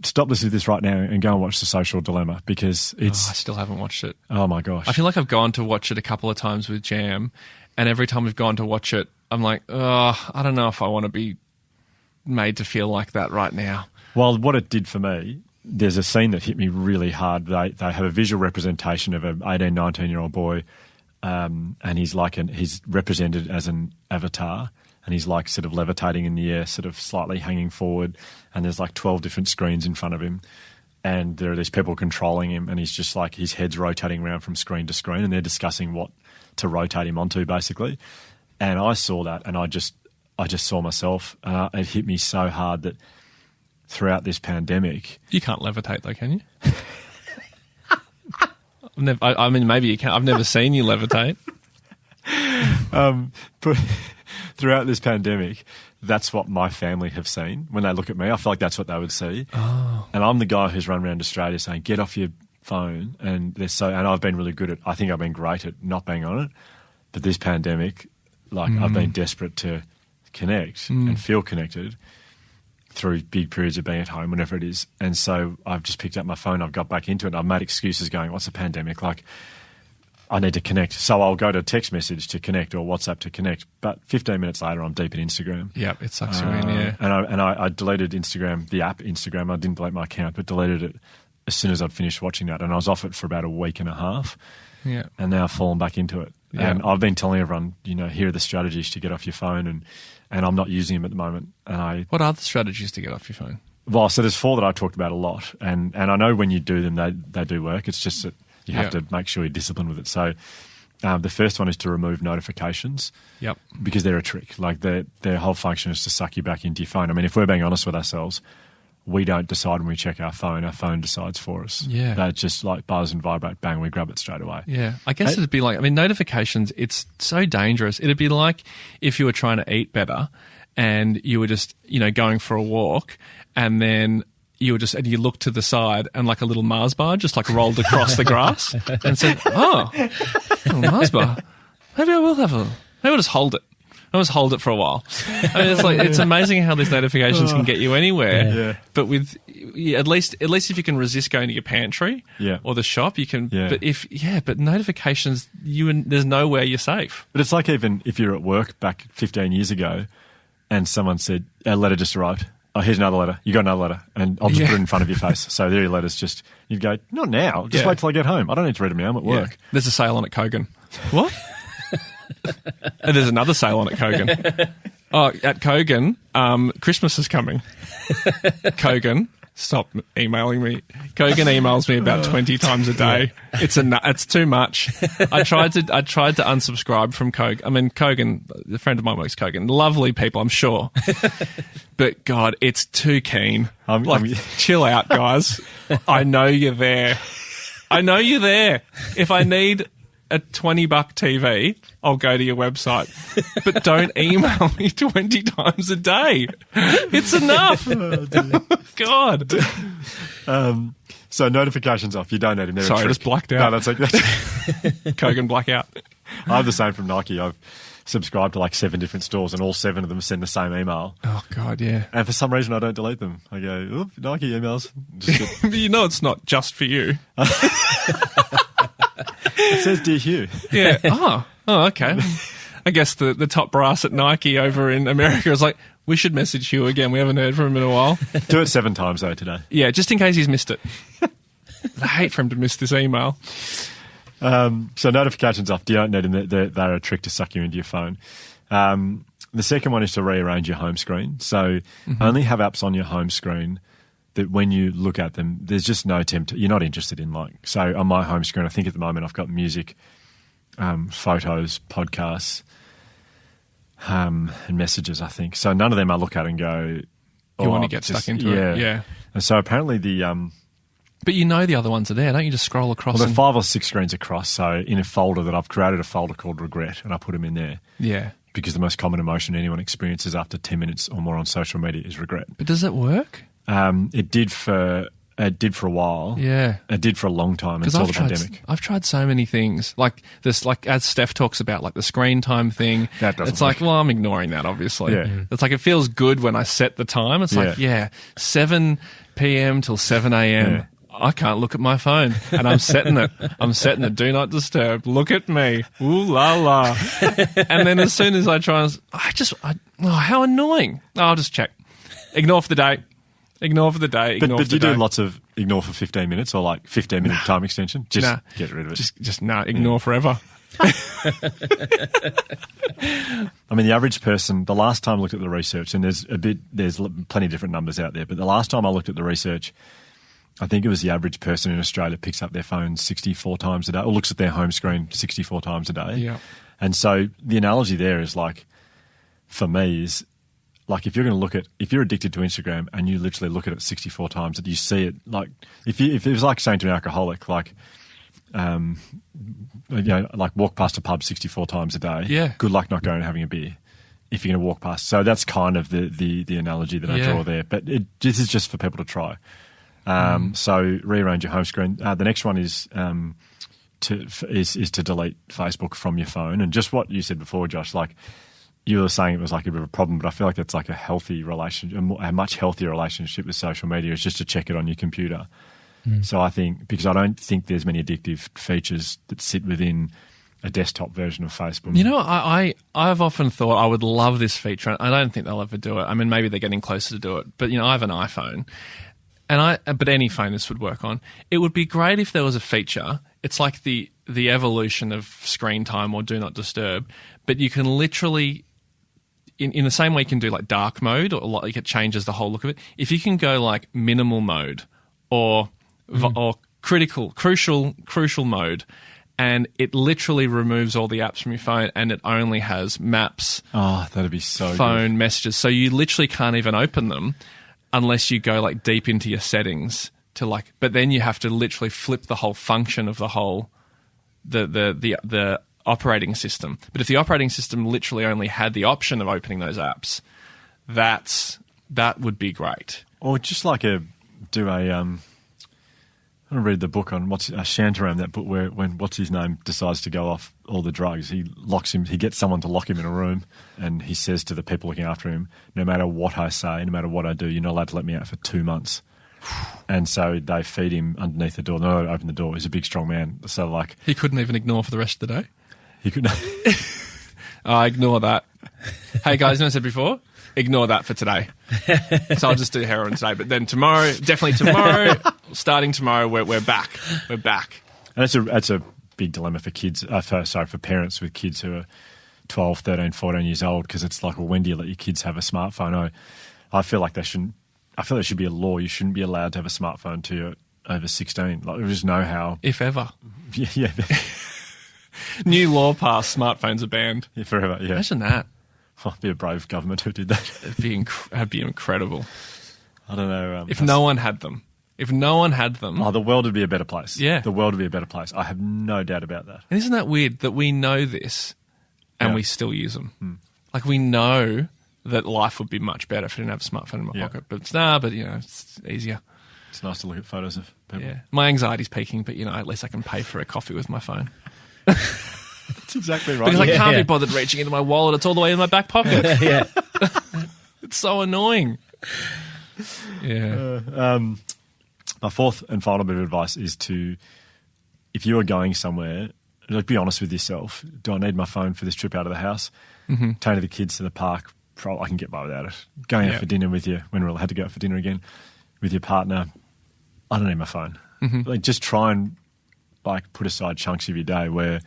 Speaker 3: stop listening to this right now and go and watch The Social Dilemma, because it's...
Speaker 4: I still haven't watched it.
Speaker 3: Oh, my gosh.
Speaker 4: I feel like I've gone to watch it a couple of times with Jam, and every time we've gone to watch it, I'm like, I don't know if I want to be made to feel like that right now.
Speaker 3: Well, what it did for me, there's a scene that hit me really hard. They have a visual representation of an 18, 19-year-old boy and he's he's represented as an avatar, and he's like sort of levitating in the air, sort of slightly hanging forward, and there's like 12 different screens in front of him, and there are these people controlling him, and he's just like his head's rotating around from screen to screen, and they're discussing what to rotate him onto, basically. And I saw that, and I just saw myself, and it hit me so hard that throughout this pandemic,
Speaker 4: You can't levitate though, can you? I mean, maybe you can. I've never seen you levitate.
Speaker 3: but throughout this pandemic, that's what my family have seen. When they look at me, I feel like that's what they would see.
Speaker 4: Oh.
Speaker 3: And I'm the guy who's run around Australia saying, "Get off your phone," and I've been really good at. I think I've been great at not being on it. But this pandemic, I've been desperate to connect and feel connected through big periods of being at home, whenever it is. And so I've just picked up my phone, I've got back into it, I've made excuses going, what's a pandemic? I need to connect. So I'll go to text message to connect or WhatsApp to connect. But 15 minutes later, I'm deep in Instagram.
Speaker 4: Yep, it sucks you in, yeah.
Speaker 3: And I deleted Instagram, the app Instagram. I didn't delete my account, but deleted it as soon as I'd finished watching that. And I was off it for about a week and a half.
Speaker 4: Yeah.
Speaker 3: And now I've fallen back into it.
Speaker 4: Yeah.
Speaker 3: And I've been telling everyone, here are the strategies to get off your phone, and I'm not using them at the moment. And
Speaker 4: What are the strategies to get off your phone?
Speaker 3: Well, so there's 4 that I talked about a lot, and I know when you do them, they do work. It's just that you have to make sure you're disciplined with it. So the first one is to remove notifications.
Speaker 4: Yep.
Speaker 3: Because they're a trick. Their whole function is to suck you back into your phone. I mean, if we're being honest with ourselves, we don't decide when we check our phone decides for us.
Speaker 4: Yeah.
Speaker 3: They just buzz and vibrate, bang, we grab it straight away.
Speaker 4: Yeah. I guess it'd be notifications, it's so dangerous. It'd be like if you were trying to eat better and you were just, going for a walk, and then you looked to the side and like a little Mars bar just rolled across the grass and said, a Mars bar. Maybe I'll just hold it. I'll just hold it for a while. I mean, it's amazing how these notifications can get you anywhere.
Speaker 3: Yeah.
Speaker 4: But with at least if you can resist going to your pantry or the shop, you can.
Speaker 3: Yeah.
Speaker 4: But notifications, there's nowhere you're safe.
Speaker 3: But it's like even if you're at work back 15 years ago, and someone said a letter just arrived. Oh, here's another letter. You got another letter, and I'll just put it in front of your face. So there your letters. You'd go, not now. Just wait till I get home. I don't need to read them now. I'm at work.
Speaker 4: Yeah. There's a sale on at Kogan. What? And there's another sale on at Kogan. Oh, at Kogan, Christmas is coming. Kogan, stop emailing me. Kogan emails me about 20 times a day. It's too much. I tried to unsubscribe from Kogan. I mean, Kogan, a friend of mine works Kogan. Lovely people, I'm sure. But God, it's too keen. Chill out, guys. I know you're there. If I need a $20 TV, I'll go to your website. But don't email me 20 times a day. It's enough. God.
Speaker 3: So notifications off. You don't need them.
Speaker 4: Sorry, I just blacked out.
Speaker 3: No, that's okay.
Speaker 4: Kogan blackout.
Speaker 3: I have the same from Nike. I've subscribed to 7 different stores, and all 7 of them send the same email.
Speaker 4: Oh, God, yeah.
Speaker 3: And for some reason, I don't delete them. I go, oop, Nike emails.
Speaker 4: But it's not just for you.
Speaker 3: It says Dear Hugh.
Speaker 4: Yeah. Oh, okay. I guess the top brass at Nike over in America is like, we should message Hugh again. We haven't heard from him in a while.
Speaker 3: Do it 7 times, though, today.
Speaker 4: Yeah, just in case he's missed it. I hate for him to miss this email.
Speaker 3: So notifications off. You don't need them. They're a trick to suck you into your phone. The second one is to rearrange your home screen. So only have apps on your home screen that when you look at them, there's just no you're not interested in. So on my home screen, I think at the moment I've got music, photos, podcasts, and messages, I think. So none of them I look at and go,
Speaker 4: you want to get stuck into it. Yeah.
Speaker 3: And so apparently the
Speaker 4: but the other ones are there, don't you? Just scroll across.
Speaker 3: Well, there are 5 or 6 screens across. So in a folder that I've created, a folder called regret, and I put them in there.
Speaker 4: Yeah.
Speaker 3: Because the most common emotion anyone experiences after 10 minutes or more on social media is regret.
Speaker 4: But does it work?
Speaker 3: It did for a while.
Speaker 4: Yeah.
Speaker 3: It did for a long time until the pandemic.
Speaker 4: I've tried so many things. Like this, as Steph talks about, the screen time thing.
Speaker 3: That doesn't
Speaker 4: It's like, well, I'm ignoring that, obviously.
Speaker 3: Yeah.
Speaker 4: It's like, it feels good when I set the time. It's like, 7 p.m. till 7 a.m.
Speaker 3: Yeah.
Speaker 4: I can't look at my phone, and I'm setting it. Do not disturb. Look at me. Ooh la la. And then as soon as I try, how annoying. I'll just check. Ignore for the day.
Speaker 3: But you do lots of ignore for 15 minutes or 15-minute time extension? Just get rid of it.
Speaker 4: Just ignore forever.
Speaker 3: I mean, the average person, the last time I looked at the research, and there's plenty of different numbers out there, but the last time I looked at the research, I think it was the average person in Australia picks up their phone 64 times a day, or looks at their home screen 64 times a day.
Speaker 4: Yeah.
Speaker 3: And so the analogy there is like, for me, is like if you're addicted to Instagram and you literally look at it 64 times, that you see it, like if it was like saying to an alcoholic, like, like walk past a pub 64 times a day.
Speaker 4: Yeah.
Speaker 3: Good luck not going and having a beer if you're going to walk past. So that's kind of the analogy that I draw there. But this is just for people to try. So rearrange your home screen. The next one is to delete Facebook from your phone. And just what you said before, Josh, like you were saying it was like a bit of a problem, but I feel like that's like a healthy relationship, a much healthier relationship with social media is just to check it on your computer. So I think, because I don't think there's many addictive features that sit within a desktop version of Facebook.
Speaker 4: You know, I've often thought I would love this feature. I don't think they'll ever do it. I mean, maybe they're getting closer to do it. But, you know, I have an iPhone. But any phone this would work on. It would be great if there was a feature. It's like the evolution of screen time or do not disturb. But you can literally, in the same way you can do like dark mode, or like it changes the whole look of it. If you can go like minimal mode or crucial mode, and it literally removes all the apps from your phone, and it only has maps.
Speaker 3: Oh, that'd be so
Speaker 4: phone
Speaker 3: good.
Speaker 4: Messages. So you literally can't even open them unless you go like deep into your settings to like. But then you have to literally flip the whole function of the whole the operating system. But if the operating system literally only had the option of opening those apps, that would be great.
Speaker 3: Or just like I read the book on Shantaram, that book where when what's his name decides to go off all the drugs, he gets someone to lock him in a room, and he says to the people looking after him, no matter what I say, no matter what I do, you're not allowed to let me out for 2 months. And so they feed him underneath the door. They're not allowed to open the door. He's a big, strong man. So like
Speaker 4: he couldn't even ignore for the rest of the day.
Speaker 3: He couldn't.
Speaker 4: I ignore that. Hey guys, you know what I said before? Ignore that for today. So I'll just do heroin today. But then tomorrow, starting tomorrow, we're back. We're back.
Speaker 3: And that's a big dilemma for kids. For parents with kids who are 12, 13, 14 years old, because it's like, well, when do you let your kids have a smartphone? I feel like there should be a law. You shouldn't be allowed to have a smartphone till you're over 16. Like, there is no how.
Speaker 4: If ever.
Speaker 3: Yeah.
Speaker 4: New law passed. Smartphones are banned.
Speaker 3: Yeah, forever. Yeah.
Speaker 4: Imagine that.
Speaker 3: I'd be a brave government who did that.
Speaker 4: That'd be incredible.
Speaker 3: I don't know.
Speaker 4: If no one had them.
Speaker 3: The world would be a better place.
Speaker 4: Yeah.
Speaker 3: The world would be a better place. I have no doubt about that.
Speaker 4: And isn't that weird that we know this and we still use them? Like, we know that life would be much better if I didn't have a smartphone in my pocket. But it's easier.
Speaker 3: It's nice to look at photos of people.
Speaker 4: Yeah. My anxiety's peaking, but, at least I can pay for a coffee with my phone.
Speaker 3: That's exactly right.
Speaker 4: Because I can't be bothered reaching into my wallet. It's all the way in my back pocket.
Speaker 5: Yeah.
Speaker 4: It's so annoying. Yeah.
Speaker 3: My fourth and final bit of advice is if you are going somewhere, like, be honest with yourself. Do I need my phone for this trip out of the house? Mm-hmm. Taking the kids to the park, I can get by without it. Going out for dinner with you, when we had to go out for dinner again, with your partner, I don't need my phone. Mm-hmm. Like, just try and put aside chunks of your day where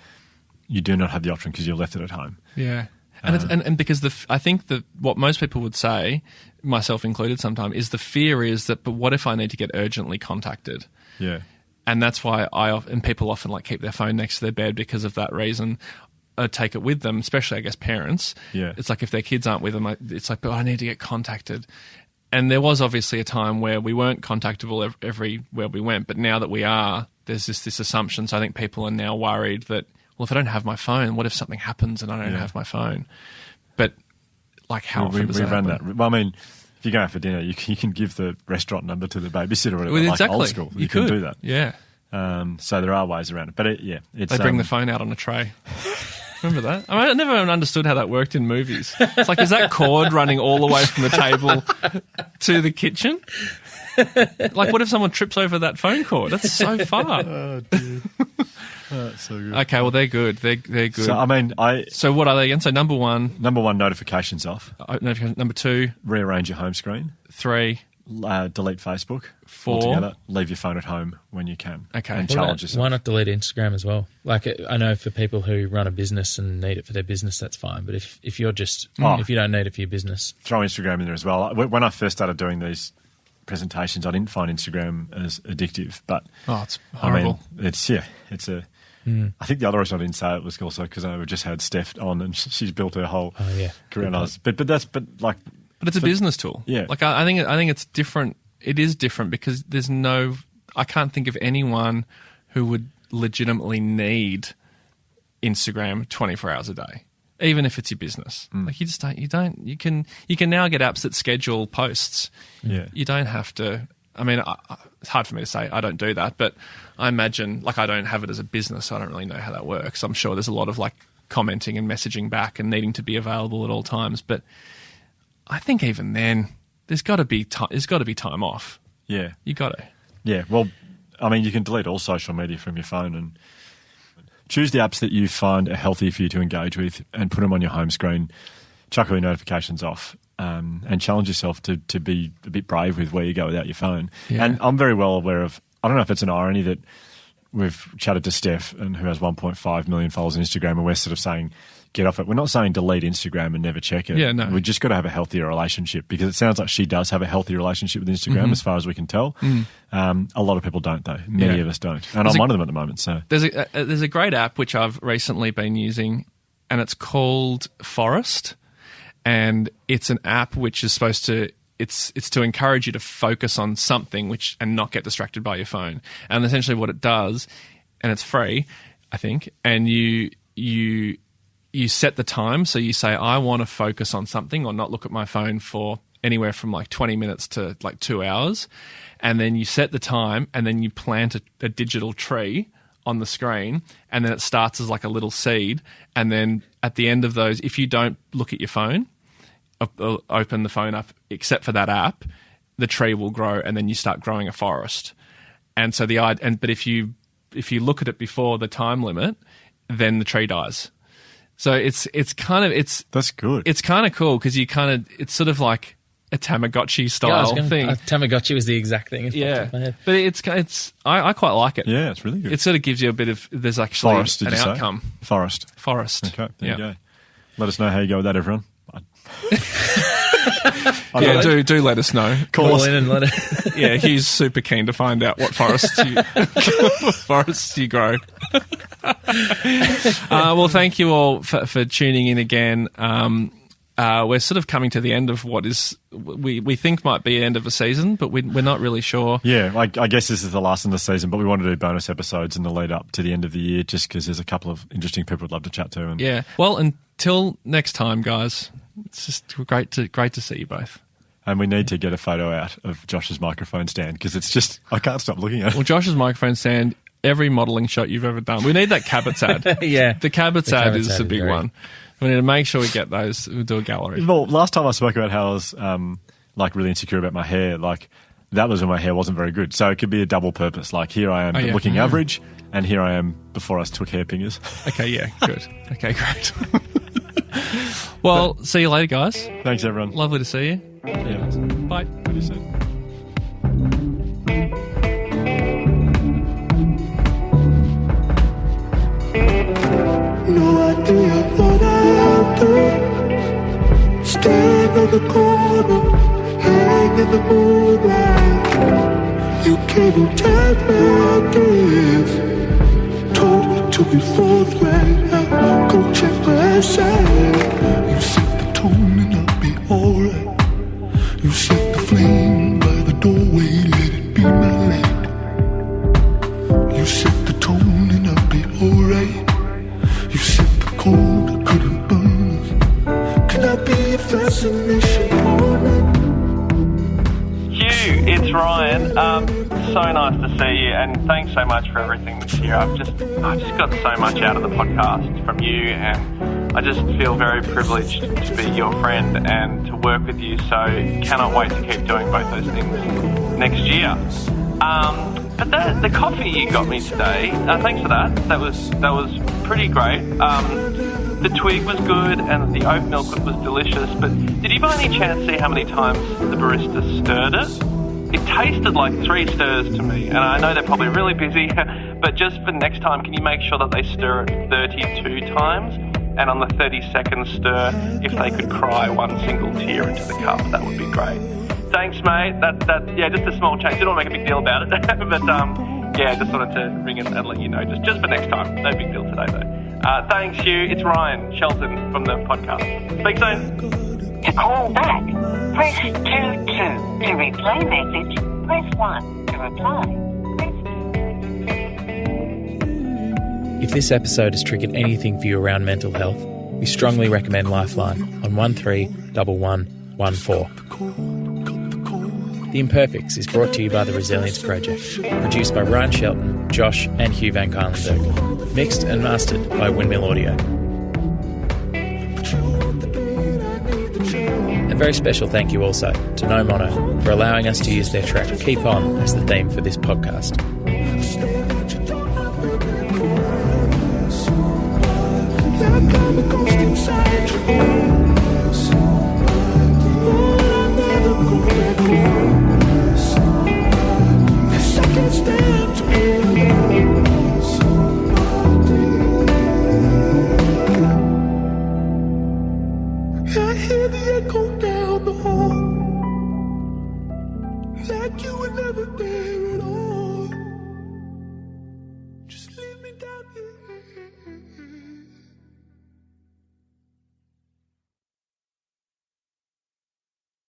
Speaker 3: you do not have the option because you've left it at home.
Speaker 4: Yeah. And because I think that what most people would say, myself included sometimes, is the fear is that, but what if I need to get urgently contacted?
Speaker 3: Yeah.
Speaker 4: And that's why people often keep their phone next to their bed because of that reason. Take it with them, especially, I guess, parents.
Speaker 3: Yeah.
Speaker 4: It's like if their kids aren't with them, it's like, but I need to get contacted. And there was obviously a time where we weren't contactable everywhere we went, but now that we are, there's this assumption. So I think people are now worried that, well, if I don't have my phone, what if something happens and I don't have my phone? But how often does that happen?
Speaker 3: That. Well, I mean, if you go out for dinner, you can give the restaurant number to the babysitter or whatever,
Speaker 4: exactly.
Speaker 3: Old school. You
Speaker 4: could
Speaker 3: can do that.
Speaker 4: Yeah.
Speaker 3: So there are ways around it. But
Speaker 4: they bring the phone out on a tray. Remember that? I never understood how that worked in movies. It's like, is that cord running all the way from the table to the kitchen? What if someone trips over that phone cord? That's so far.
Speaker 3: Oh, dear. That's so good.
Speaker 4: Okay, well, they're good. They're good.
Speaker 3: So,
Speaker 4: what are they again? So, number one,
Speaker 3: notifications off.
Speaker 4: Number two,
Speaker 3: rearrange your home screen.
Speaker 4: 3,
Speaker 3: delete Facebook
Speaker 4: For?
Speaker 3: altogether. Leave your phone at home when you can.
Speaker 4: Okay.
Speaker 3: And
Speaker 5: What
Speaker 3: challenge
Speaker 5: about-
Speaker 3: yourself.
Speaker 5: Why not delete Instagram as well? Like, I know for people who run a business and need it for their business, that's fine. But if you're just if you don't need it for your business,
Speaker 3: Throw Instagram in there as well. When I first started doing these presentations, I didn't find Instagram as addictive, but
Speaker 4: Oh, it's horrible.
Speaker 3: I mean, it's a. I think the other reason I didn't say it was also because I just had Steph on and she's built her whole career. And I was, but
Speaker 4: But it's a business tool.
Speaker 3: Yeah.
Speaker 4: Like I think it's different. It is different because I can't think of anyone who would legitimately need Instagram 24 hours a day, even if it's your business. Like you can now get apps that schedule posts.
Speaker 3: Yeah.
Speaker 4: You don't have to. I mean, it's hard for me to say I don't do that, but I imagine, like, I don't have it as a business, so I don't really know how that works. I'm sure there's a lot of, like, commenting and messaging back and needing to be available at all times. But I think even then, there's got to be time off.
Speaker 3: Yeah.
Speaker 4: You got to.
Speaker 3: Yeah. Well, I mean, you can delete all social media from your phone and choose the apps that you find are healthy for you to engage with and put them on your home screen. Chuck all your notifications off. And challenge yourself to be a bit brave with where you go without your phone.
Speaker 4: Yeah.
Speaker 3: And I'm very well aware of, I don't know if it's an irony that we've chatted to Steph, and who has 1.5 million followers on Instagram, and we're sort of saying, get off it. We're not saying delete Instagram and never check it.
Speaker 4: Yeah, no.
Speaker 3: We've just got to have a healthier relationship, because it sounds like she does have a healthy relationship with Instagram as far as we can tell. A lot of people don't, though. Many of us don't. And I'm one of them at the moment. So
Speaker 4: There's a great app which I've recently been using, and it's called Forest. And it's an app which is supposed to it's to encourage you to focus on something and not get distracted by your phone. And essentially what it does, and it's free, I think, and you set the time. So you say, I want to focus on something or not look at my phone for anywhere from like 20 minutes to like 2 hours. And then you set the time, and then you plant a digital tree on the screen, and then it starts as like a little seed. And then at the end of those, if you don't look at your phone, open the phone up, except for that app, the tree will grow, and then you start growing a forest. And so but if you look at it before the time limit, then the tree dies. So it's
Speaker 3: that's good.
Speaker 4: It's kind of cool because it's sort of like a Tamagotchi style thing.
Speaker 5: Tamagotchi was the exact thing.
Speaker 4: Yeah, but I quite like it.
Speaker 3: Yeah, it's really good.
Speaker 4: It sort of gives you a bit of, there's actually
Speaker 3: Forest, did
Speaker 4: an
Speaker 3: you say?
Speaker 4: outcome.
Speaker 3: Forest.
Speaker 4: Okay,
Speaker 3: There you go. Let us know how you go with that, everyone.
Speaker 4: Yeah, do let us know.
Speaker 5: Call in and let it.
Speaker 4: Yeah, he's super keen to find out what forests you grow. Well, thank you all for tuning in again. We're sort of coming to the end of what is we think might be the end of a season, but we're not really sure.
Speaker 3: Yeah, I guess this is the last of the season, but we want to do bonus episodes in the lead up to the end of the year, just because there's a couple of interesting people we'd love to chat to. And
Speaker 4: yeah, well, until next time, guys. It's just great to see you both.
Speaker 3: And we need to get a photo out of Josh's microphone stand, because it's just, I can't stop looking at it.
Speaker 4: Well, Josh's microphone stand, every modelling shot you've ever done. We need that Cabot's ad.
Speaker 5: Yeah.
Speaker 4: The Cabot's ad is a big
Speaker 5: great.
Speaker 4: one. We need to make sure we get those. We'll do a gallery.
Speaker 3: Well, last time I spoke about how I was like really insecure about my hair, like that was when my hair wasn't very good. So it could be a double purpose. Like here I am looking average, and here I am before I took hair pingers.
Speaker 4: Okay, yeah, good. Okay, great. Well, see you later, guys.
Speaker 3: Thanks, everyone.
Speaker 4: Lovely to see you.
Speaker 3: Yeah.
Speaker 4: Bye.
Speaker 3: See you soon.
Speaker 6: No idea what I'll do. Stand on the corner, hang in the moonlight. You came and take my ideas. Told me to be forthright. Now go check my side. You set the tone and I'll be alright. You set the flame by the doorway, let it be my light. You set the tone and I'll be alright. You set the cold that couldn't burn us. Can I be a fascination moment?
Speaker 1: Hugh, it's Ryan. So nice to see you, and thanks so much for everything this year. I've just got so much out of the podcast from you, and I just feel very privileged to be your friend and to work with you. So cannot wait to keep doing both those things next year. But the coffee you got me today, thanks for that. That was pretty great. The twig was good and the oat milk was delicious. But did you by any chance see how many times the barista stirred it? It tasted like 3 stirs to me, and I know they're probably really busy, but just for next time, can you make sure that they stir it 32 times? And on the 32nd stir, if they could cry one single tear into the cup, that would be great. Thanks, mate. Yeah, just a small change. Didn't want to make a big deal about it, but yeah, just wanted to ring and let you know, just for next time. No big deal today, though. Thanks, Hugh. It's Ryan Shelton from the podcast. Speak soon.
Speaker 2: To call back, press 22. To replay message, press 1. To reply, press 2.
Speaker 5: If this episode has triggered anything for you around mental health, we strongly recommend Lifeline on 131114. The Imperfects is brought to you by the Resilience Project, produced by Ryan Shelton, Josh and Hugh Van Kylenberg, mixed and mastered by Windmill Audio. A very special thank you also to No Mono for allowing us to use their track Keep On as the theme for this podcast.
Speaker 6: I hear the echo down the hall, like you were never there at all. Just leave me down here.